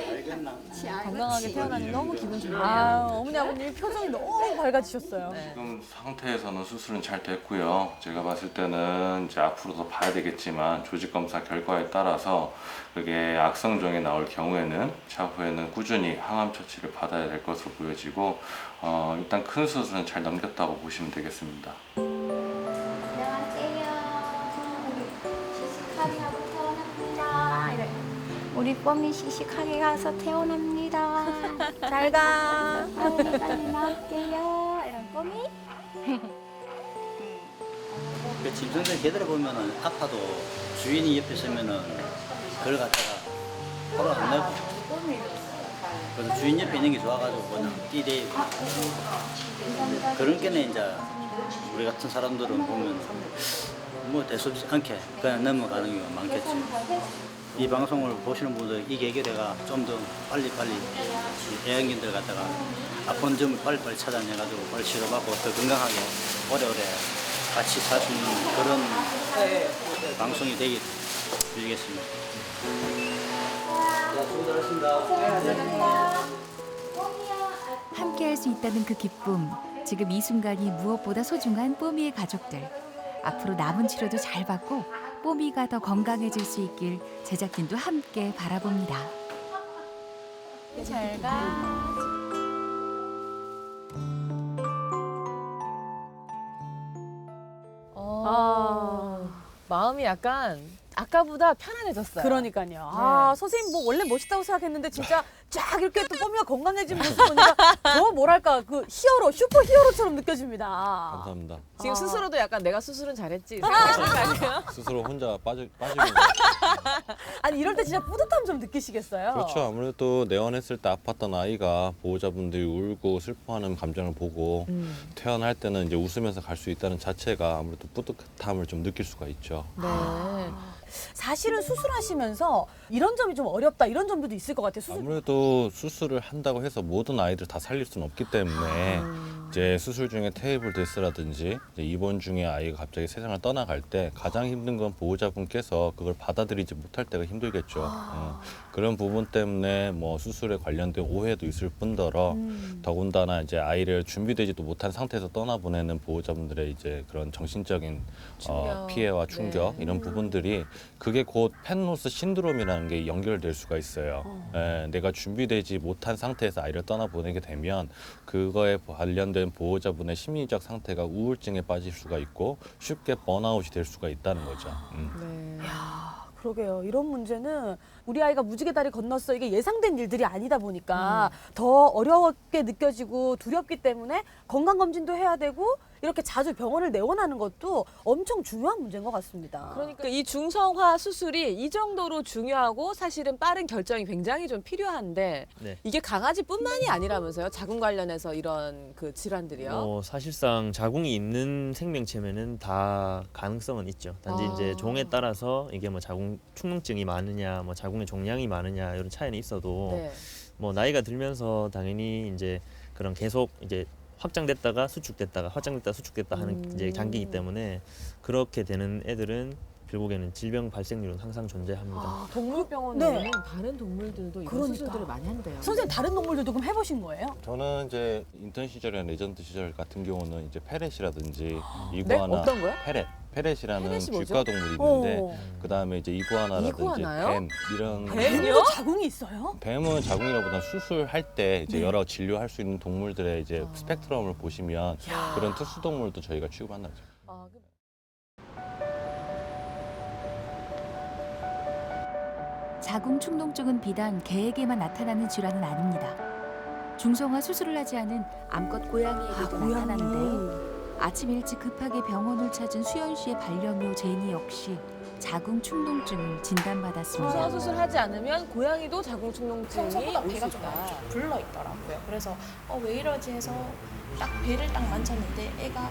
알겠나? 건강하게 태어나니 너무 기분 좋네요. 아 어머니 아버님 표정이 너무 밝아지셨어요. 네. 지금 상태에서는 수술은 잘 됐고요. 제가 봤을 때는 이제 앞으로도 봐야 되겠지만 조직 검사 결과에 따라서 그게 악성종이 나올 경우에는 차후에는 꾸준히 항암 처치를 받아야 될 것으로 보여지고 일단 큰 수술은 잘 넘겼다고 보시면 되겠습니다. 안녕하세요. 시식하게 하고 태어납니다. 이래. 우리 뽀미 시식하게 가서 태어납니다. 잘 가. 빨리 빨리 나올게요. 이런 뽀미. 그 짐승들 개들을 보면은 아파도 주인이 옆에 있으면은 그걸 갖다가 화를 안 내고 그래서 주인 옆에 있는 게 좋아가지고 그냥 뛰대고 그런 게는 이제 우리 같은 사람들은 보면 뭐 대수롭지 않게 그냥 넘어가는 경우가 많겠죠. 이 방송을 보시는 분들 이 계기가 좀 더 빨리 이 애완견들 갖다가 아픈 점을 빨리 찾아내가지고 빨리 치료받고 더 건강하게 오래오래 같이 살 수 있는 그런 방송이 되길 빌겠습니다. 함께 할 수 있다는 그 기쁨. 지금 이 순간이 무엇보다 소중한 뽀미의 가족들. 앞으로 남은 치료도 잘 받고 뽀미가 더 건강해질 수 있길 제작진도 함께 바라봅니다. 잘 가. 마음이 약간 아까보다 편안해졌어요. 그러니까요. 아 선생님 뭐 원래 멋있다고 생각했는데 진짜 쫙 이렇게 또 뽀미가 건강해진 모습 보니까 더 뭐랄까 그 히어로 슈퍼 히어로처럼 느껴집니다. 감사합니다. 지금 스스로도 약간 내가 수술은 잘했지 생각하시는 거 아니에요? 스스로 혼자 빠지고 아니 이럴 때 진짜 뿌듯함 좀 느끼시겠어요? 그렇죠. 아무래도 내원했을 때 아팠던 아이가 보호자분들이 울고 슬퍼하는 감정을 보고 퇴원할 때는 이제 웃으면서 갈 수 있다는 자체가 아무래도 뿌듯함을 좀 느낄 수가 있죠. 네. 사실은 수술하시면서 이런 점이 좀 어렵다 이런 점도 있을 것 같아요. 수술. 아무래도 수술을 한다고 해서 모든 아이들 다 살릴 수는 없기 때문에 이제 수술 중에 테이블 데스라든지 이제 입원 중에 아이가 갑자기 세상을 떠나갈 때 가장 힘든 건 보호자분께서 그걸 받아들이지 못할 때가 힘들겠죠. 그런 부분 때문에 뭐 수술에 관련된 오해도 있을 뿐더러 더군다나 이제 아이를 준비되지도 못한 상태에서 떠나보내는 보호자분들의 이제 그런 정신적인 충격. 피해와 충격 이런 부분들이 그게 곧 펜로스 신드롬이라는 게 연결될 수가 있어요. 내가 준비되지 못한 상태에서 아이를 떠나보내게 되면 그거에 관련된 보호자분의 심리적 상태가 우울증에 빠질 수가 있고 쉽게 번아웃이 될 수가 있다는 거죠. 네. 그러게요. 이런 문제는 우리 아이가 무지개 다리 건넜어. 이게 예상된 일들이 아니다 보니까 더 어렵게 느껴지고 두렵기 때문에 건강검진도 해야 되고 이렇게 자주 병원을 내원하는 것도 엄청 중요한 문제인 것 같습니다. 그러니까 이 중성화 수술이 이 정도로 중요하고 사실은 빠른 결정이 굉장히 좀 필요한데 네. 이게 강아지뿐만이 아니라면서요? 자궁 관련해서 이런 그 질환들이요? 사실상 자궁이 있는 생명체면은 다 가능성은 있죠. 단지 이제 종에 따라서 이게 뭐 자궁 축농증이 많으냐, 뭐 자궁의 종양이 많으냐 이런 차이는 있어도 네. 뭐 나이가 들면서 당연히 이제 그런 계속 이제 확장됐다가 수축됐다가 확장됐다가 수축됐다 하는 이제 단계이기 때문에 그렇게 되는 애들은 결국에는 질병 발생률은 항상 존재합니다. 동물병원에는 네. 다른 동물들도 이런 그러니까. 수술들을 많이 한대요. 선생님 다른 동물들도 그럼 해보신 거예요? 저는 이제 인턴 시절이나 레전드 시절 같은 경우는 이제 페렛이라든지 네? 이구아나 어떤 거요? 페렛 페렛이라는 페렛이 뭐죠? 쥐과 동물이 있는데 어. 그다음에 이제 이구아나라든지 이구아나요? 뱀 이런 뱀이요? 자궁이 있어요? 뱀은 자궁이라보다 수술할 때 이제 네. 여러 진료할 수 있는 동물들의 이제 아. 스펙트럼을 보시면 그런 특수 동물도 저희가 취급한다죠. 아, 자궁 충농증은 비단 개에게만 나타나는 질환은 아닙니다. 중성화 수술을 하지 않은 암컷 고양이에게도 나타나는데요. 아침 일찍 급하게 병원을 찾은 수연 씨의 반려묘 제니 역시 자궁 충농증을 진단받았습니다. 중성화 수술하지 않으면 고양이도 자궁 충농증이 평소보다 올 배가 수 좀 있다. 많이 좀 불러 있더라고요. 그래서 왜 이러지 해서 딱 배를 딱 만졌는데 애가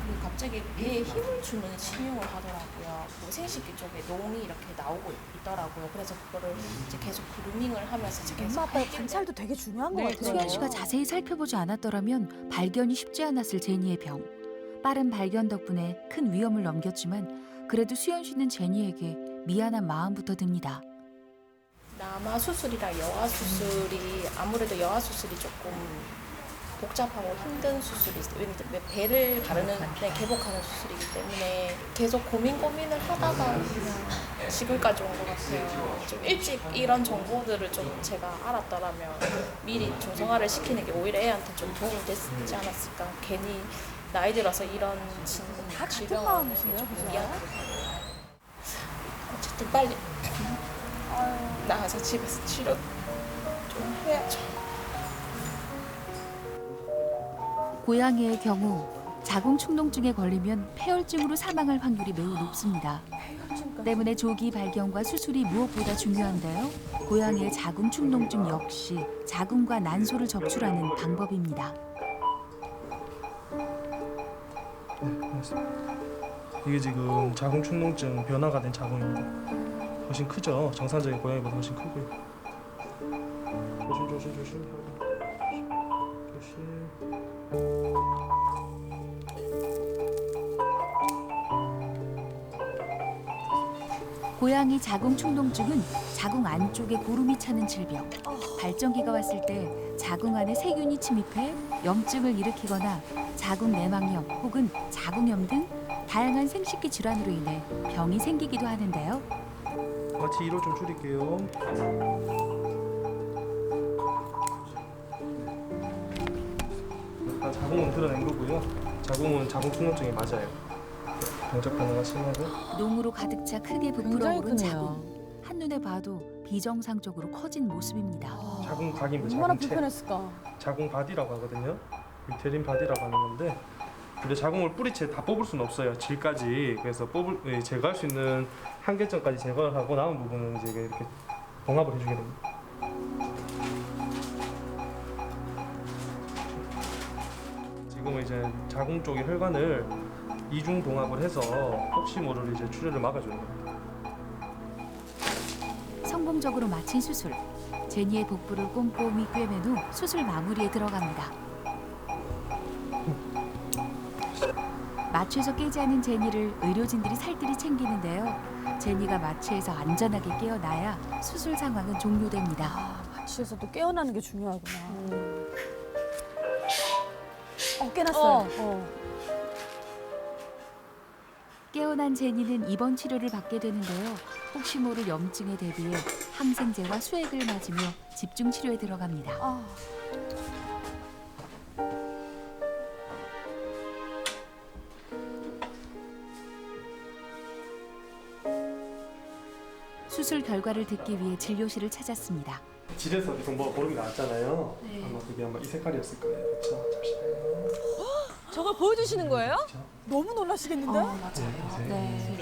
그 갑자기 배에 힘을 주는 신용을 하더라고요. 그 생식기 쪽에 농이 이렇게 나오고 있더라고요. 그래서 그거를 이제 계속 그루밍을 하면서 이제 계속 엄마 아빠의 하는데 관찰도 되게 중요한 것 네, 같아요. 수연 씨가 자세히 살펴보지 않았더라면 발견이 쉽지 않았을 제니의 병. 빠른 발견 덕분에 큰 위험을 넘겼지만 그래도 수연 씨는 제니에게 미안한 마음부터 듭니다. 남아 수술이랑 여아 수술이 아무래도 여아 수술이 조금 복잡하고 힘든 수술이 있어요. 왜냐면 배를 가르는 개복하는 수술이기 때문에 계속 고민을 하다가 그냥 지금까지 온 것 같아요. 좀 일찍 이런 정보들을 좀 제가 알았더라면 미리 중성화를 시키는 게 오히려 애한테 좀 도움이 됐지 않았을까. 괜히 나이 들어서 이런 질병을 마음이시네요, 좀 그죠? 미안해요. 어쨌든 빨리 나가서 집에서 치료 좀 해야죠. 고양이의 경우 자궁 충농증에 걸리면 폐혈증으로 사망할 확률이 매우 높습니다. 때문에 조기 발견과 수술이 무엇보다 중요한데요. 고양이의 자궁 충농증 역시 자궁과 난소를 적출하는 방법입니다. 네, 고맙습니다. 이게 지금 자궁 충농증 변화가 된 자궁입니다. 훨씬 크죠? 정상적인 고양이보다 훨씬 크고요. 조심. 고양이 자궁 충농증은 자궁 안쪽에 고름이 차는 질병. 발정기가 왔을 때 자궁 안에 세균이 침입해 염증을 일으키거나 자궁 내막염 혹은 자궁염 등 다양한 생식기 질환으로 인해 병이 생기기도 하는데요. 같이 1호 좀 줄일게요. 일단 자궁은 드러낸 거고요. 자궁은 자궁 충농증이 맞아요. 병적 변화가 심하고 농으로 가득 차 크게 부풀어 굉장히 오른 크네요. 자궁. 한눈에 봐도 비정상적으로 커진 모습입니다. 자궁 각입니다. 얼마나 자궁체. 불편했을까. 자궁 바디라고 하거든요. 유테린 바디라고 하는 건데, 근데 자궁을 뿌리채 다 뽑을 수는 없어요. 질까지. 그래서 제거할 수 있는 한계점까지 제거를 하고 남은 부분은 이제 이렇게 봉합을 해주게 됩니다. 지금은 이제 자궁 쪽의 혈관을 이중 봉합을 해서 혹시 모를 이제 출혈을 막아주는 겁니다. 성공적으로 마친 수술. 제니의 복부를 꼼꼼히 꿰맨 후 수술 마무리에 들어갑니다. 마취에서 깨지 않은 제니를 의료진들이 살뜰히 챙기는데요. 제니가 마취에서 안전하게 깨어나야 수술 상황은 종료됩니다. 마취에서 또 깨어나는 게 중요하구나. 깨났어요. 깨어난 제니는 입원 치료를 받게 되는데요. 혹시 모를 염증에 대비해 항생제와 수액을 맞으며 집중 치료에 들어갑니다. 수술 결과를 듣기 위해 진료실을 찾았습니다. 질에서 계속 뭐 고름이 나왔잖아요. 네. 아마 그게 아마 이 색깔이었을 거예요. 그렇죠? 잠시만요. 저걸 보여주시는 거예요? 너무 놀라시겠는데? 네.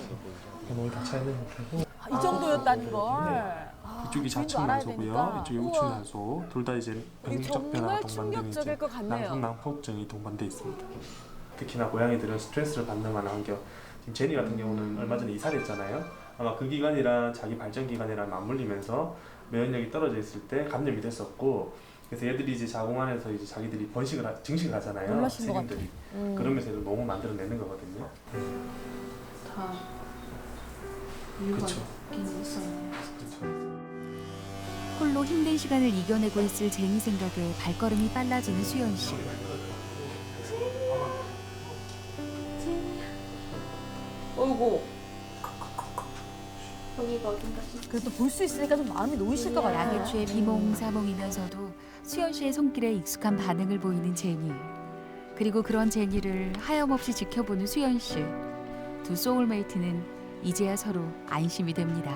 너무 다 차 있는 상태고. 이 정도였다는 걸. 네. 이쪽이 자측 알아야 난소고요. 되니까. 이쪽이 우측 난소. 둘 다 이제 병리적 변화가 정말 동반되는 이제 충격적일 것 같네요. 낭폭증이 동반돼 있습니다. 특히나 고양이들은 스트레스를 받는 만한 환경. 지금 제니 같은 경우는 얼마 전에 이사를 했잖아요. 아마 그 기간이랑 자기 발전 기간이랑 맞물리면서 면역력이 떨어져 있을 때 감염이 됐었고, 그래서 얘들이 이제 자궁 안에서 이제 자기들이 증식을 하잖아요. 놀라신 것 세균들이. 그러면서 얘들 너무 만들어내는 거거든요. 다 이유가 그쵸. 있긴 있었네요. 홀로 힘든 시간을 이겨내고 있을 제니 생각에 발걸음이 빨라지는 수연 씨. 보고 여기가 어딘가 싶어. 그래도 볼 수 있으니까 좀 마음이 놓이실 것 같아요. 약에 취해 비몽사몽이면서도 수연 씨의 손길에 익숙한 반응을 보이는 제니. 그리고 그런 제니를 하염없이 지켜보는 수연 씨. 두 소울메이트는 이제야 서로 안심이 됩니다.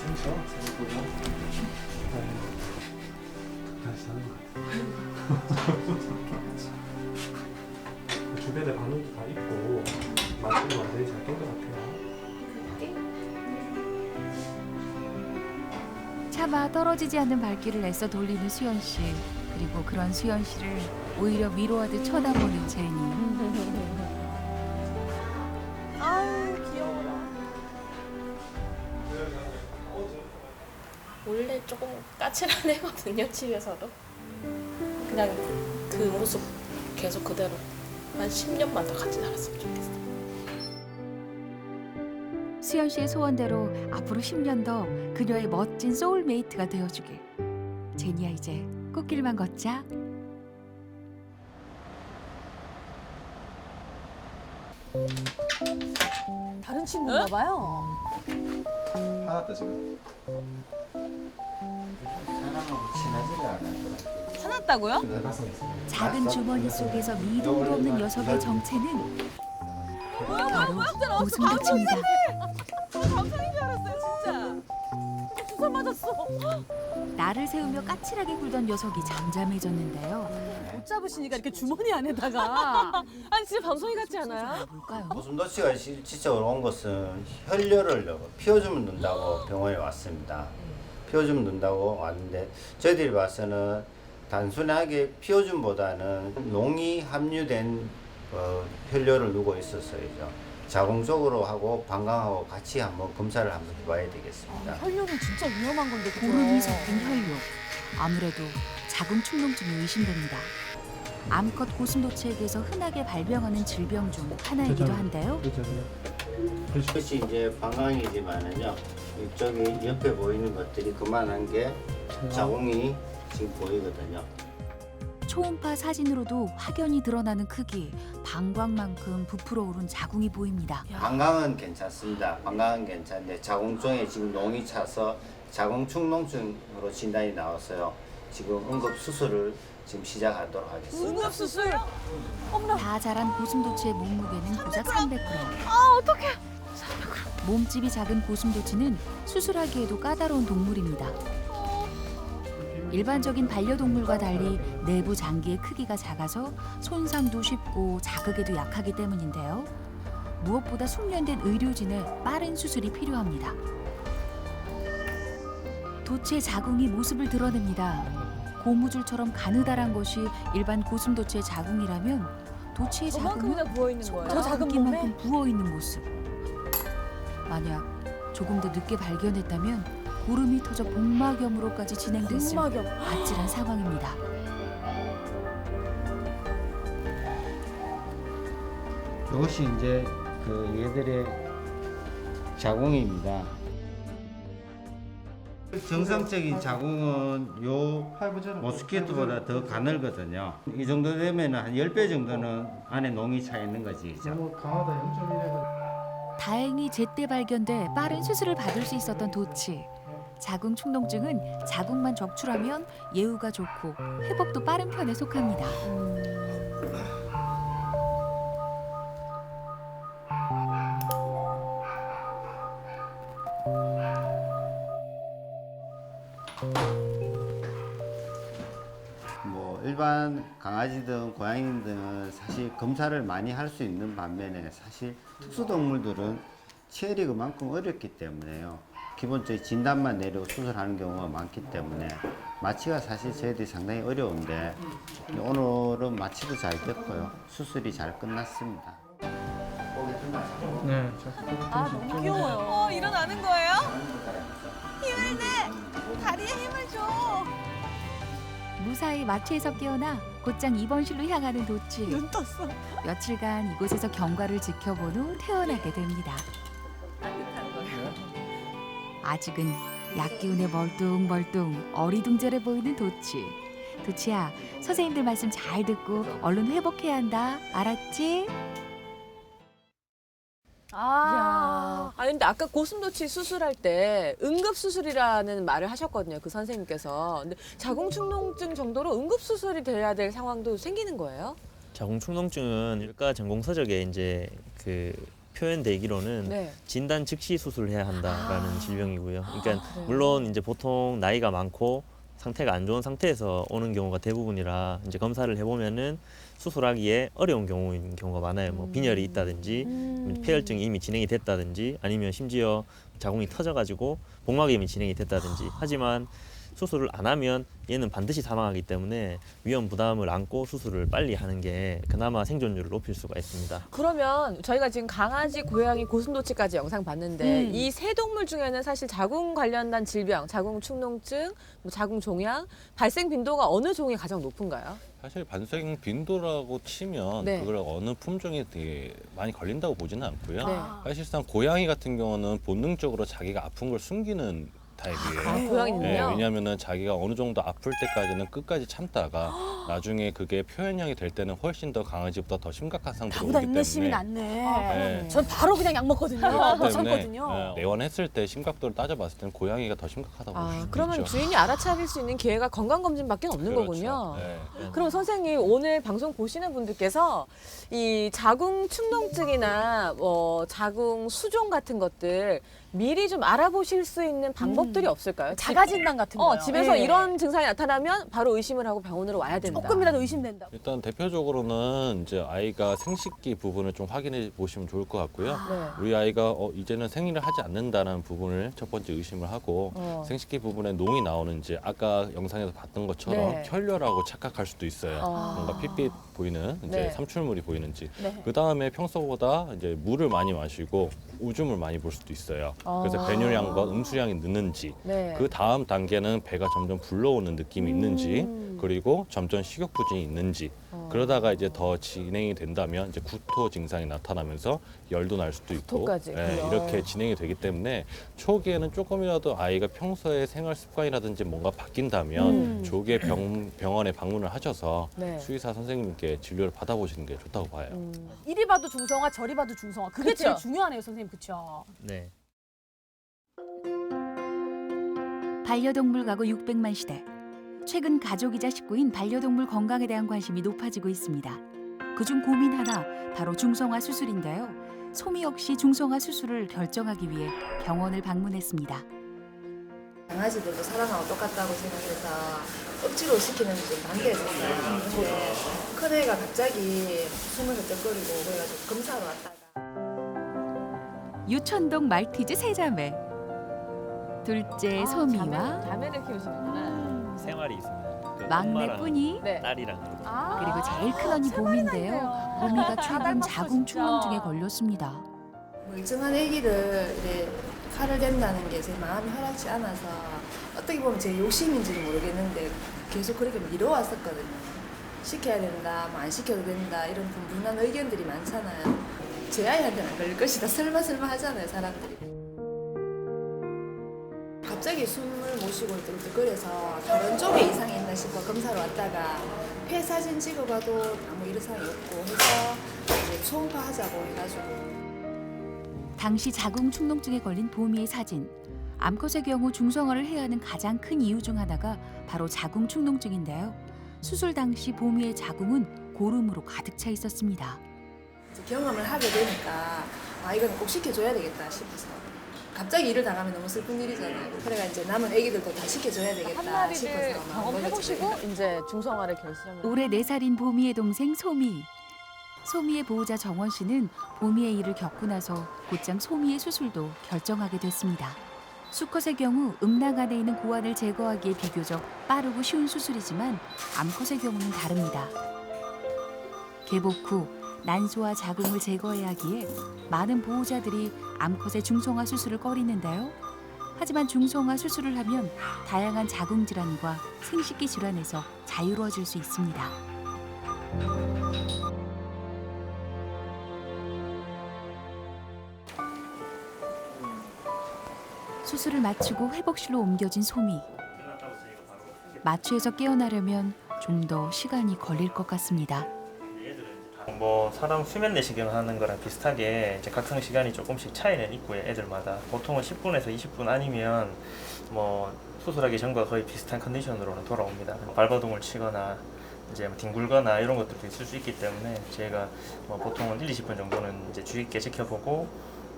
괜찮죠? 생각보다. 다시 사는 것 같아요. 주변에 방음도 다 있고 마취도 완전히 잘 된 것 같아요. 차마 떨어지지 않는 발길을 애써 돌리는 수연 씨. 그리고 그런 수연 씨를 오히려 위로하듯 쳐다보는 제니. 아유 귀여워라. 원래 조금 까칠한 애거든요, 집에서도. 그냥 그 모습 계속 그대로 한 10년만 더 같이 살았으면 좋겠어요. 수연 씨의 소원대로 앞으로 10년 더 그녀의 멋진 소울메이트가 되어주길. 제니야 이제 꽃길만 걷자. 다른 친구인가 봐요. 화났다 지금. 사람하고 친하지가 않아요. 화났다고요? 작은 주머니 속에서 미동도 없는 녀석의 정체는 바로 고슴도치입니다. 감성인 줄 알았어요 진짜. 주사 맞았어. 나를 세우며 까칠하게 굴던 녀석이 잠잠해졌는데요. 못 잡으시니까 이렇게 주머니 안에다가. 아니 진짜 밤송이 같지 않아요? 뭘까요? 고슴도치가 지적으로 온 것은 혈뇨를 피워주면 는다고 병원에 왔습니다. 피워주면 는다고 왔는데 저희들이 봐서는 단순하게 피워줌보다는 농이 함유된 혈뇨를 누고 있었어요. 자궁적으로 하고 방광하고 같이 한번 검사를 한번 해봐야 되겠습니다. 혈뇨는 진짜 위험한 건데 그죠? 고름이 섞인 혈뇨. 아무래도 자궁축농증이 의심됩니다. 암컷 고슴도치에게서 흔하게 발병하는 질병 중 하나이기도 한데요. 이것이 이제 방광이지만은요, 이쪽이 옆에 보이는 것들이 그만한 게 자궁이 지금 보이거든요. 초음파 사진으로도 확연히 드러나는 크기, 방광만큼 부풀어 오른 자궁이 보입니다. 방광은 괜찮습니다. 방광은 괜찮은데 자궁종에 지금 농이 차서 자궁축농증으로 진단이 나왔어요. 지금 응급 수술을 지금 시작하도록 하겠습니다. 응급수술? 다 자란 고슴도치의 몸무게는 고작 300g. 아 어떡해. 몸집이 작은 고슴도치는 수술하기에도 까다로운 동물입니다. 일반적인 반려동물과 달리 내부 장기의 크기가 작아서 손상도 쉽고 자극에도 약하기 때문인데요. 무엇보다 숙련된 의료진의 빠른 수술이 필요합니다. 도치의 자궁이 모습을 드러냅니다. 고무줄처럼 가느다란 것이 일반 고슴도치의 자궁이라면 도치의 자궁은 저만큼이나 부어있는 거예요? 저 작은 키만큼 부어있는 모습. 만약 조금 더 늦게 발견했다면 고름이 터져 복막염으로까지 진행됐을 아찔한 상황입니다. 이것이 이제 얘들의 자궁입니다. 정상적인 자궁은 요 모스키토보다 더 가늘거든요. 이 정도 되면 한 10배 정도는 안에 농이 차 있는 거지. 너무 강하다 0.1에서. 다행히 제때 발견돼 빠른 수술을 받을 수 있었던 도치. 자궁 축농증은 자궁만 적출하면 예후가 좋고 회복도 빠른 편에 속합니다. 일반 강아지든 고양이든 사실 검사를 많이 할 수 있는 반면에 사실 특수동물들은 치열이 그만큼 어렵기 때문에요. 기본적인 진단만 내리고 수술하는 경우가 많기 때문에 마취가 사실 저희들이 상당히 어려운데 오늘은 마취도 잘 됐고요. 수술이 잘 끝났습니다. 네. 아 너무 귀여워요. 일어나는 거예요? 힘을 내. 다리에 힘을 줘. 무사히 마취에서 깨어나 곧장 입원실로 향하는 도치. 눈 떴어. 며칠간 이곳에서 경과를 지켜본 후 퇴원하게 됩니다. 아직은 약기운에 멀뚱멀뚱 어리둥절해 보이는 도치. 두치야, 선생님들 말씀 잘 듣고 얼른 회복해야 한다. 알았지? 아니 근데 아까 고슴도치 수술할 때 응급수술이라는 말을 하셨거든요. 그 선생님께서. 근데 자궁축농증 정도로 응급수술이 돼야 될 상황도 생기는 거예요? 자궁축농증은 일가 전공 서적에 이제 그 표현되기로는 네. 진단 즉시 수술해야 한다라는 질병이고요. 그러니까 물론 이제 보통 나이가 많고 상태가 안 좋은 상태에서 오는 경우가 대부분이라 이제 검사를 해보면은 수술하기에 어려운 경우인 경우가 많아요. 뭐 빈혈이 있다든지 폐혈증이 이미 진행이 됐다든지 아니면 심지어 자궁이 터져가지고 복막염이 진행이 됐다든지 하지만 수술을 안 하면 얘는 반드시 사망하기 때문에 위험 부담을 안고 수술을 빨리 하는 게 그나마 생존율을 높일 수가 있습니다. 그러면 저희가 지금 강아지, 고양이, 고슴도치까지 영상 봤는데 이 세 동물 중에는 사실 자궁 관련된 질병, 자궁축농증, 뭐 자궁종양 발생 빈도가 어느 종이 가장 높은가요? 사실 발생 빈도라고 치면 네. 그걸 어느 품종이 되게 많이 걸린다고 보지는 않고요. 네. 사실상 고양이 같은 경우는 본능적으로 자기가 아픈 걸 숨기는 타입이에요. 고양이는요? 네, 왜냐하면 자기가 어느 정도 아플 때까지는 끝까지 참다가 나중에 그게 표현량이 될 때는 훨씬 더 강아지보다 더 심각한 상태로 나보다 오기 인내심이 때문에 낫네. 네. 전 바로 그냥 약 먹거든요. 못 때문에 참거든요. 내원했을 때 심각도를 따져봤을 때는 고양이가 더 심각하다고 볼 수 있죠. 그러면 주인이 알아차릴 수 있는 기회가 건강검진밖에 없는 그렇죠. 거군요. 네. 그럼 선생님 오늘 방송 보시는 분들께서 이 자궁축농증이나 뭐 자궁 수종 같은 것들 미리 좀 알아보실 수 있는 방법들이 없을까요? 자가진단 같은 거요. 집에서 예. 이런 증상이 나타나면 바로 의심을 하고 병원으로 와야 된다. 조금이라도 의심된다. 일단 대표적으로는 이제 아이가 생식기 부분을 좀 확인해 보시면 좋을 것 같고요. 네. 우리 아이가 이제는 생리를 하지 않는다는 부분을 첫 번째 의심을 하고 생식기 부분에 농이 나오는지 아까 영상에서 봤던 것처럼 네. 혈뇨라고 착각할 수도 있어요. 뭔가 핏빛 보이는 이제 네. 삼출물이 보이는지. 네. 그 다음에 평소보다 이제 물을 많이 마시고 오줌을 많이 볼 수도 있어요. 그래서 배뇨량과 음수량이 느는지. 네. 그 다음 단계는 배가 점점 불러오는 느낌이 있는지, 그리고 점점 식욕 부진이 있는지. 그러다가 이제 더 진행이 된다면 이제 구토 증상이 나타나면서 열도 날 수도 있고, 구토까지. 이렇게 진행이 되기 때문에 초기에는 조금이라도 아이가 평소의 생활 습관이라든지 뭔가 바뀐다면 조기에 병원에 방문을 하셔서 네. 수의사 선생님께 진료를 받아보시는 게 좋다고 봐요. 이리 봐도 중성화, 저리 봐도 중성화. 그게 그쵸? 제일 중요하네요, 선생님. 그렇죠? 네. 반려동물 가구 600만 시대. 최근 가족이자 식구인 반려동물 건강에 대한 관심이 높아지고 있습니다. 그중 고민 하나, 바로 중성화 수술인데요. 소미 역시 중성화 수술을 결정하기 위해 병원을 방문했습니다. 강아지들도 사람하고 똑같다고 생각해서 억지로 시키는 게 좀 반대했었어요. 근데 큰애가 갑자기 숨을 헐떡거리고 그래가지고 검사하러 왔다가 유천동 말티즈 세자매. 둘째 소미와 자매를 키우시는구나. 생활이 있습니다. 그 막내 엄마랑 뿐이, 네. 딸이랑 이렇게. 그리고 제일 큰 언니 봄인데요. 봄이가 최근 자궁축농증에 걸렸습니다. 멀쩡한 아기를 이제 칼을 댄다는 게 제 마음이 허락지 않아서 어떻게 보면 제 욕심인지는 모르겠는데 계속 그렇게 미뤄왔었거든요. 시켜야 된다, 뭐 안 시켜도 된다 이런 분분한 의견들이 많잖아요. 제 아이한테는 안 걸릴 것이다 설마 하잖아요 사람들이. 갑자기 숨을 못 쉬고 뜰뜰거려서 다른 쪽에 이상이 있나 싶어 검사로 왔다가 폐 사진 찍어봐도 아무 이상이 없고 해서 이제 초음파 하자고 해가지고. 당시 자궁축농증에 걸린 보미의 사진. 암컷의 경우 중성화를 해야 하는 가장 큰 이유 중 하나가 바로 자궁축농증인데요. 수술 당시 보미의 자궁은 고름으로 가득 차 있었습니다. 이제 경험을 하게 되니까 이거는 꼭 시켜줘야 되겠다 싶어서. 갑자기 일을 당하면 너무 슬픈 일이잖아요. 그래가 이제 남은 애기들도 다 시켜줘야 되겠다 한마디를 싶어서 경험해보시고 이제 중성화를 결심하면 올해 4살인 보미의 동생 소미. 소미의 보호자 정원 씨는 보미의 일을 겪고 나서 곧장 소미의 수술도 결정하게 됐습니다. 수컷의 경우 음낭 안에 있는 고환을 제거하기에 비교적 빠르고 쉬운 수술이지만 암컷의 경우는 다릅니다. 개복 후 난소와 자궁을 제거해야 하기에 많은 보호자들이 암컷의 중성화 수술을 꺼리는데요. 하지만 중성화 수술을 하면 다양한 자궁 질환과 생식기 질환에서 자유로워질 수 있습니다. 수술을 마치고 회복실로 옮겨진 소미. 마취에서 깨어나려면 좀 더 시간이 걸릴 것 같습니다. 뭐 사람 수면 내시경 하는 거랑 비슷하게 이제 각성 시간이 조금씩 차이는 있고요, 애들마다. 보통은 10분에서 20분 아니면 뭐 수술하기 전과 거의 비슷한 컨디션으로는 돌아옵니다. 발버둥을 치거나 이제 뭐 뒹굴거나 이런 것들도 있을 수 있기 때문에 저희가 뭐 보통은 1-20분 정도는 이제 주의 있게 지켜보고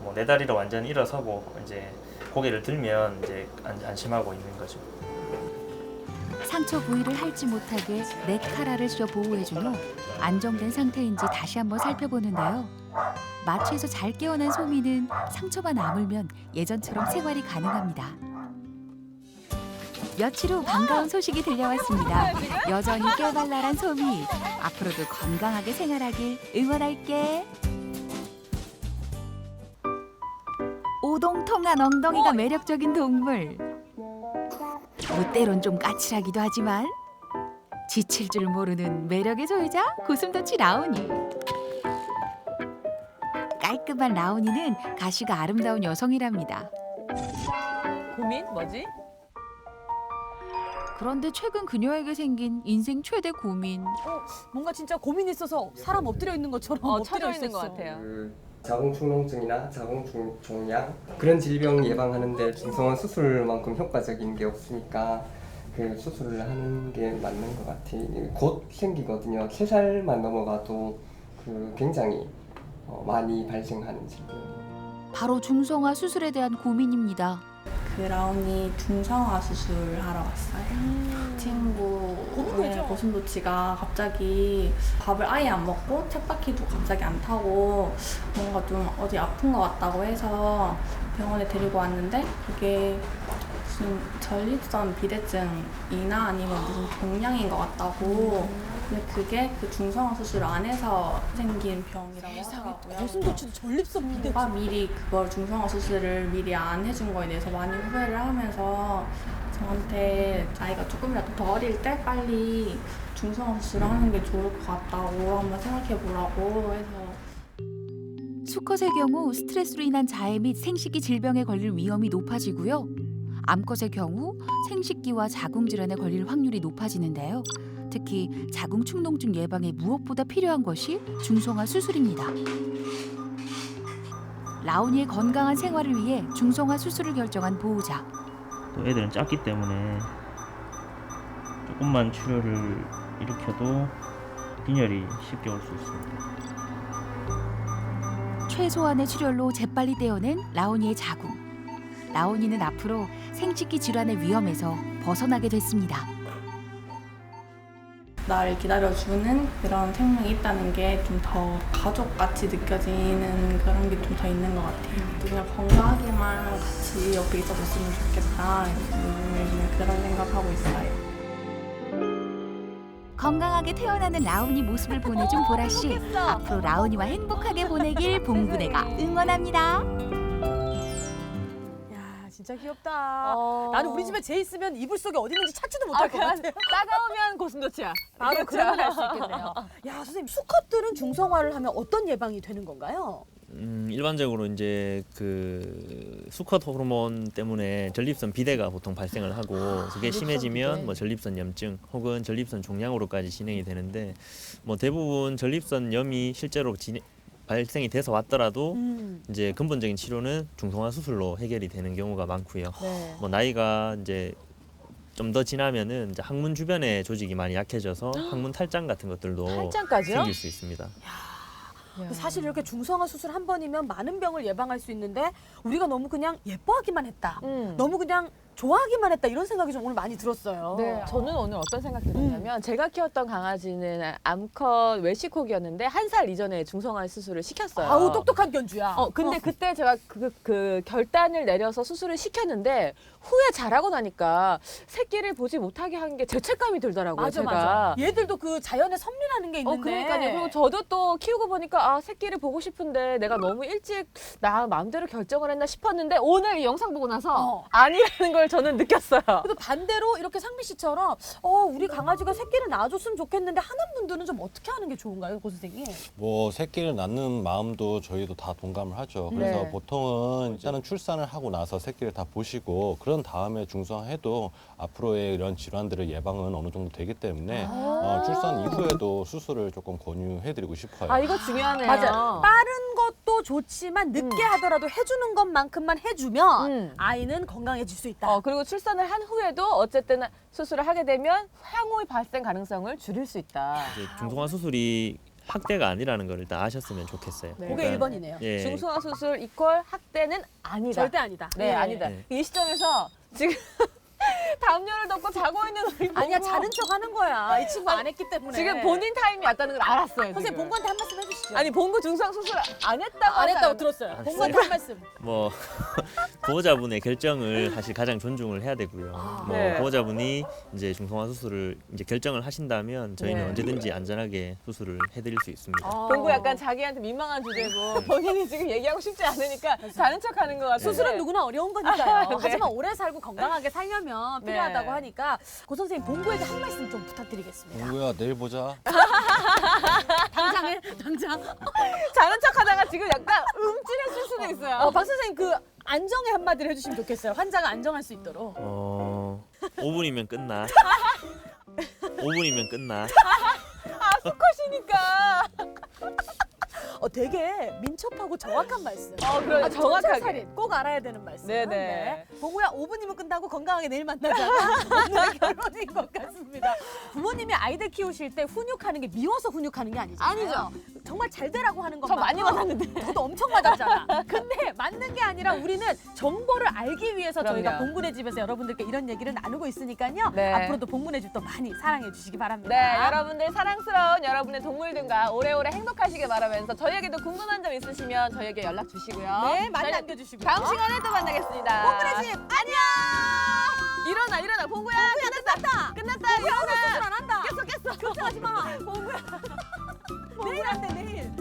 뭐 내 다리로 완전히 일어서고 이제 고개를 들면 이제 안심하고 있는 거죠. 상처 부위를 핥지 못하게 넥카라를 씌워 보호해준 후 안정된 상태인지 다시 한번 살펴보는데요. 마취에서 잘 깨어난 소미는 상처만 아물면 예전처럼 생활이 가능합니다. 며칠 후 반가운 소식이 들려왔습니다. 여전히 깨발랄한 소미. 앞으로도 건강하게 생활하길 응원할게. 오동통한 엉덩이가 매력적인 동물. 뭐 때론 좀 까칠하기도 하지만 지칠 줄 모르는 매력의 소유자 고슴도치 라온이. 깔끔한 라온이는 가시가 아름다운 여성이랍니다. 고민 뭐지? 그런데 최근 그녀에게 생긴 인생 최대 고민. 뭔가 진짜 고민이 있어서 사람 엎드려 있는 것처럼 처져 엎드려 있는 것 있었어. 같아요. 자궁축농증이나 자궁종양 그런 질병 예방하는데 중성화 수술만큼 효과적인 게 없으니까 그 수술을 하는 게 맞는 것 같아. 곧 생기거든요. 3살만 넘어가도 그 굉장히 많이 발생하는 질병. 바로 중성화 수술에 대한 고민입니다. 그 라온이 중성화 수술하러 왔어요. 친구의 고슴도치가 갑자기 밥을 아예 안 먹고 쳇바퀴도 갑자기 안 타고 뭔가 좀 어디 아픈 것 같다고 해서 병원에 데리고 왔는데 그게 무슨 전립선 비대증이나 아니면 무슨 종양인 것 같다고. 근데 그게 그 중성화 수술 안에서 생긴 병이라고 하더라고요. 고슴도치도 전립선 비대증. 제가 미리 그걸 중성화 수술을 미리 안 해준 거에 대해서 많이 후회를 하면서 저한테 아이가 조금이라도 더 어릴 때 빨리 중성화 수술을 하는 게 좋을 것 같다고 한번 생각해 보라고 해서. 수컷의 경우 스트레스로 인한 자해 및 생식기 질병에 걸릴 위험이 높아지고요. 암컷의 경우 생식기와 자궁질환에 걸릴 확률이 높아지는데요. 특히 자궁축농증 예방에 무엇보다 필요한 것이 중성화 수술입니다. 라온이의 건강한 생활을 위해 중성화 수술을 결정한 보호자. 또 애들은 작기 때문에 조금만 출혈을 일으켜도 빈혈이 쉽게 올 수 있습니다. 최소한의 출혈로 재빨리 떼어낸 라온이의 자궁. 라온이는 앞으로 생식기 질환의 위험에서 벗어나게 됐습니다. 나를 기다려주는 그런 생명이 있다는 게 좀 더 가족같이 느껴지는 그런 게 좀 더 있는 것 같아요. 그냥 건강하게만 같이 옆에 있어줬으면 좋겠다. 그냥 그런 생각하고 있어요. 건강하게 태어나는 라온이 모습을 보내준 보라 씨. 앞으로 라온이와 행복하게 보내길 봉부네가 응원합니다. 진짜 귀엽다. 나는 우리 집에 쟤 있으면 이불 속에 어디 있는지 찾지도 못할 것 같아요. 따가우면 고슴도치야. 바로 그런 걸 알 수 있겠네요. 야, 선생님, 수컷들은 중성화를 하면 어떤 예방이 되는 건가요? 일반적으로 이제 그 수컷 호르몬 때문에 전립선 비대가 보통 발생을 하고 그게 심해지면 뭐 전립선 염증 혹은 전립선 종양으로까지 진행이 되는데 뭐 대부분 전립선 염이 실제로 발생이 돼서 왔더라도 이제 근본적인 치료는 중성화 수술로 해결이 되는 경우가 많고요. 네. 뭐 나이가 이제 좀 더 지나면은 이제 항문 주변의 조직이 많이 약해져서 항문 탈장 같은 것들도 탈장까지요? 생길 수 있습니다. 사실 이렇게 중성화 수술 한 번이면 많은 병을 예방할 수 있는데 우리가 너무 그냥 예뻐하기만 했다. 너무 그냥 좋아하기만 했다 이런 생각이 좀 오늘 많이 들었어요. 네, 저는 오늘 어떤 생각이 들었냐면 제가 키웠던 강아지는 암컷 웰시콕이었는데 1살 이전에 중성화 수술을 시켰어요. 아우 똑똑한 견주야. 근데 그때 제가 그 결단을 내려서 수술을 시켰는데 후에 자라고 나니까 새끼를 보지 못하게 한 게 죄책감이 들더라고요. 맞아, 제가. 맞아. 얘들도 그 자연의 섭리라는 게 있는데. 그러니까요. 그리고 저도 또 키우고 보니까 새끼를 보고 싶은데 내가 너무 일찍 나 마음대로 결정을 했나 싶었는데 오늘 이 영상 보고 나서 아니라는 걸 걸 저는 느꼈어요. 그래도 반대로 이렇게 상미 씨처럼 우리 강아지가 새끼를 낳아줬으면 좋겠는데 하는 분들은 좀 어떻게 하는 게 좋은가요, 고 선생님? 뭐 새끼를 낳는 마음도 저희도 다 동감을 하죠. 그래서 네. 보통은 일단은 출산을 하고 나서 새끼를 다 보시고 그런 다음에 중성화해도 앞으로의 이런 질환들의 예방은 어느 정도 되기 때문에 출산 이후에도 수술을 조금 권유해드리고 싶어요. 아, 이거 중요하네요. 맞아요. 빠른 것도 좋지만 늦게 하더라도 해주는 것만큼만 해주면 아이는 건강해질 수 있다. 그리고 출산을 한 후에도 어쨌든 수술을 하게 되면 향후의 발생 가능성을 줄일 수 있다. 이제 중성화 수술이 학대가 아니라는 걸 일단 아셨으면 좋겠어요. 네. 그게 1번이네요. 예. 중성화 수술 이퀄 학대는 아니다. 절대 아니다. 네, 아니다. 네. 이 시점에서 지금 담요를 덮고 자고 있는 우리 아니야, 봉구. 자는 척 하는 거야. 이 친구 안 했기 때문에. 지금 본인 타임이 왔다는 걸 알았어요. 선생님, 지금. 봉구한테 한 말씀 해주시죠. 아니, 봉구 중성 수술 안 했다고 안 했다고 하잖아요. 들었어요. 봉구한테 한 말씀. 뭐 보호자분의 결정을 사실 가장 존중을 해야 되고요. 뭐 네. 보호자분이 이제 중성화 수술을 이제 결정을 하신다면 저희는 네. 언제든지 안전하게 수술을 해드릴 수 있습니다. 봉구 약간 자기한테 민망한 주제고 본인이 지금 얘기하고 싶지 않으니까 자는 척하는 것 같아요. 수술은 누구나 어려운 거니까요. 네. 하지만 오래 살고 건강하게 살려면 네. 필요하다고 하니까 고 선생님 봉구에게 한 말씀 좀 부탁드리겠습니다. 봉구야 내일 보자. 당장에 당장. 자는 척하다가 지금 약간 움찔했을 수도 있어요. 박 선생님 그 안정의 한마디를 해주시면 좋겠어요. 환자가 안정할 수 있도록. 5분이면 끝나. 5분이면 끝나. 수컷이니까. 되게 민첩하고 정확한 말씀. 그래요. 아주 정확하게. 정찰살인 꼭 알아야 되는 말씀. 네네. 봉구야 5분이면 끝나고 건강하게 내일 만나자. 오늘의 결론인 것 같습니다. 부모님이 아이들 키우실 때 훈육하는 게 미워서 훈육하는 게 아니잖아요. 아니죠. 정말 잘 되라고 하는 저 것만. 많이 맞았는데. 저도 엄청 맞았잖아. 근데 맞는 게 아니라 우리는 정보를 알기 위해서 그럼요. 저희가 봉구네 집에서 여러분들께 이런 얘기를 나누고 있으니까요. 네. 앞으로도 봉구네 집도 많이 사랑해 주시기 바랍니다. 네, 여러분들 사랑스러운 여러분의 동물들과 오래오래 행복하시길 바라면서 저희에게도 궁금한 점 있으시면 저희에게 연락 주시고요. 네, 많이 저희는 남겨주시고요. 다음 시간에 또 만나겠습니다. 봉구네 집 안녕. 일어나 봉구야. 끝났다. 끝났다. 일어나. 수술 안 한다. 깼어. 걱정하지 마. 봉구야. 내일 한대 내일.